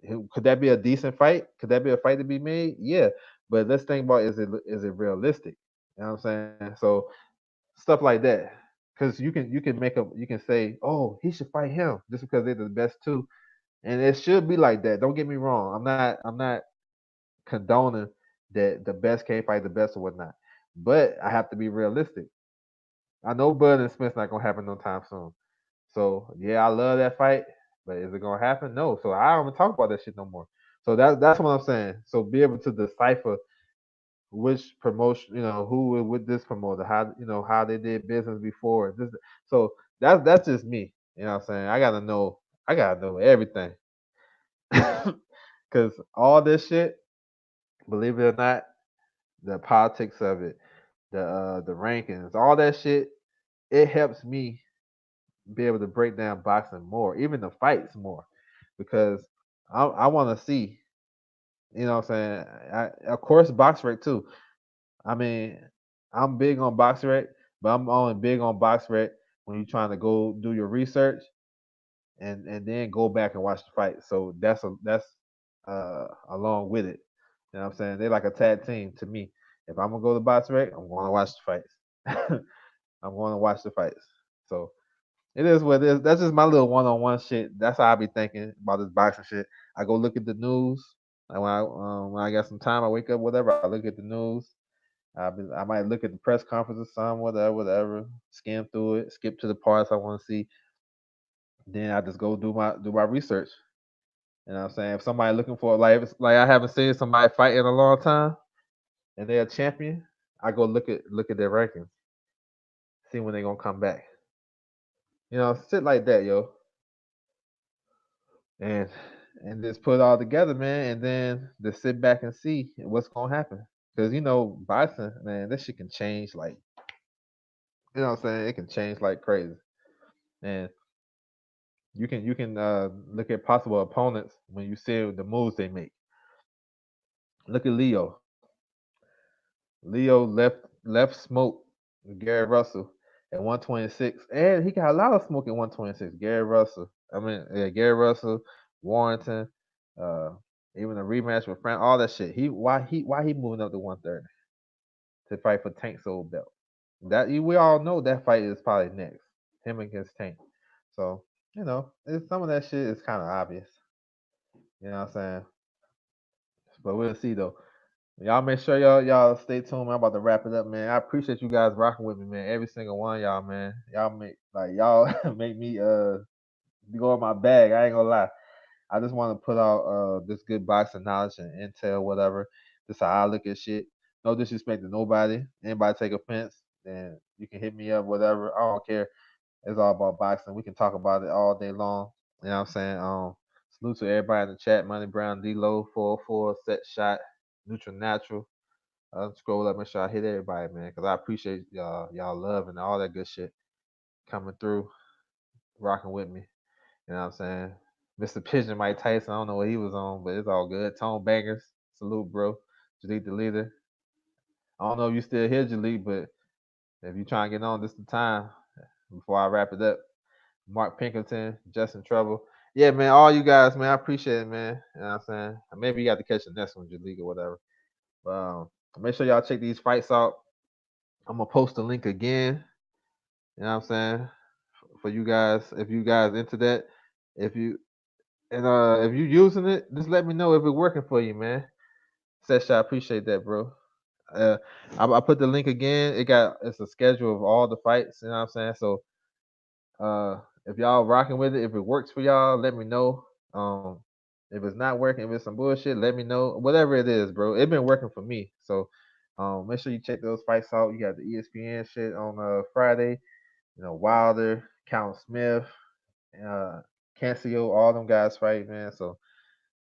[SPEAKER 1] saying? Could that be a decent fight? Could that be a fight to be made? Yeah, but let's think about is it realistic? You know what I'm saying? So stuff like that. Because you can say, oh, he should fight him just because they're the best two, and it should be like that. Don't get me wrong. I'm not condoning that the best can't fight the best or whatnot, but I have to be realistic. I know Bud and Smith's not gonna happen no time soon. So yeah, I love that fight, but is it gonna happen? No. So I don't even talk about that shit no more. So that's what I'm saying. So be able to decipher which promotion, who with this promoter, how they did business before. So that's just me. You know what I'm saying? I gotta know everything. Cause all this shit, believe it or not, the politics of it, the rankings, all that shit, it helps me be able to break down boxing more, even the fights more, because I want to see. You know what I'm saying? Of course, BoxRec too. I mean, I'm big on BoxRec, but I'm only big on BoxRec when you're trying to go do your research and then go back and watch the fight. So that's along with it. You know what I'm saying? They're like a tag team to me. If I'm gonna go to BoxRec, I'm gonna watch the fights. I'm gonna watch the fights. So it is what it is. That's just my little one-on-one shit. That's how I be thinking about this boxing shit. I go look at the news. And when I got some time, I wake up, whatever. I look at the news. I might look at the press conferences, some whatever. Skim through it, skip to the parts I want to see. Then I just go do my research. You know what I'm saying? If somebody looking for like I haven't seen somebody fight in a long time and they're a champion, I go look at their rankings, see when they gonna come back. Shit like that, yo, and and just put it all together, man, and then just sit back and see what's gonna happen. Because boxing, man, this shit can change like what I'm saying. It can change like crazy, and you can look at possible opponents when you see the moves they make. Look at Leo. Leo left smoke Gary Russell at 126, and he got a lot of smoke at 126. Gary Russell, Gary Russell, Warrington, uh, even a rematch with Frank, all that shit. Why he moving up to 130 to fight for Tank's old belt? We all know that fight is probably next, him against Tank. So some of that shit is kind of obvious. You know what I'm saying? But we'll see though. Y'all make sure y'all stay tuned. Man. I'm about to wrap it up, man. I appreciate you guys rocking with me, man. Every single one of y'all, man. Y'all make me go in my bag. I ain't gonna lie. I just want to put out this good boxing knowledge and intel, whatever. This how I look at shit. No disrespect to nobody. Anybody take offense, then you can hit me up, whatever. I don't care. It's all about boxing. We can talk about it all day long. You know what I'm saying? Salute to everybody in the chat. Money Brown, D-Lo, 404, Set Shot, Neutral Natural. Scroll up, make sure I hit everybody, man, because I appreciate y'all love and all that good shit coming through, rocking with me. You know what I'm saying? Mr. Pigeon Mike Tyson, I don't know what he was on, but it's all good. Tone Bangers, salute, bro. Jalik the leader. I don't know if you still here, Jalik, but if you trying to get on, this the time before I wrap it up. Mark Pinkerton, Justin Trouble. Yeah, man, all you guys, man, I appreciate it, man. You know what I'm saying? Maybe you got to catch the next one, Jalik, or whatever. But make sure y'all check these fights out. I'm gonna post the link again. You know what I'm saying? For you guys, if you guys into that, if you if you using it, just let me know if it's working for you, man. Sesha, I appreciate that, bro. Uh, I put the link again. It's a schedule of all the fights. You know what I'm saying? So if y'all rocking with it, if it works for y'all, let me know. If it's not working, if it's some bullshit, let me know. Whatever it is, bro. It's been working for me. So make sure you check those fights out. You got the ESPN shit on Friday. Wilder, Callum Smith, uh, Cancio, all them guys fight, man. So,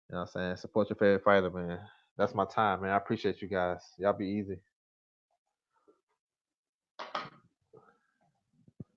[SPEAKER 1] you know what I'm saying? Support your favorite fighter, man. That's my time, man. I appreciate you guys. Y'all be easy.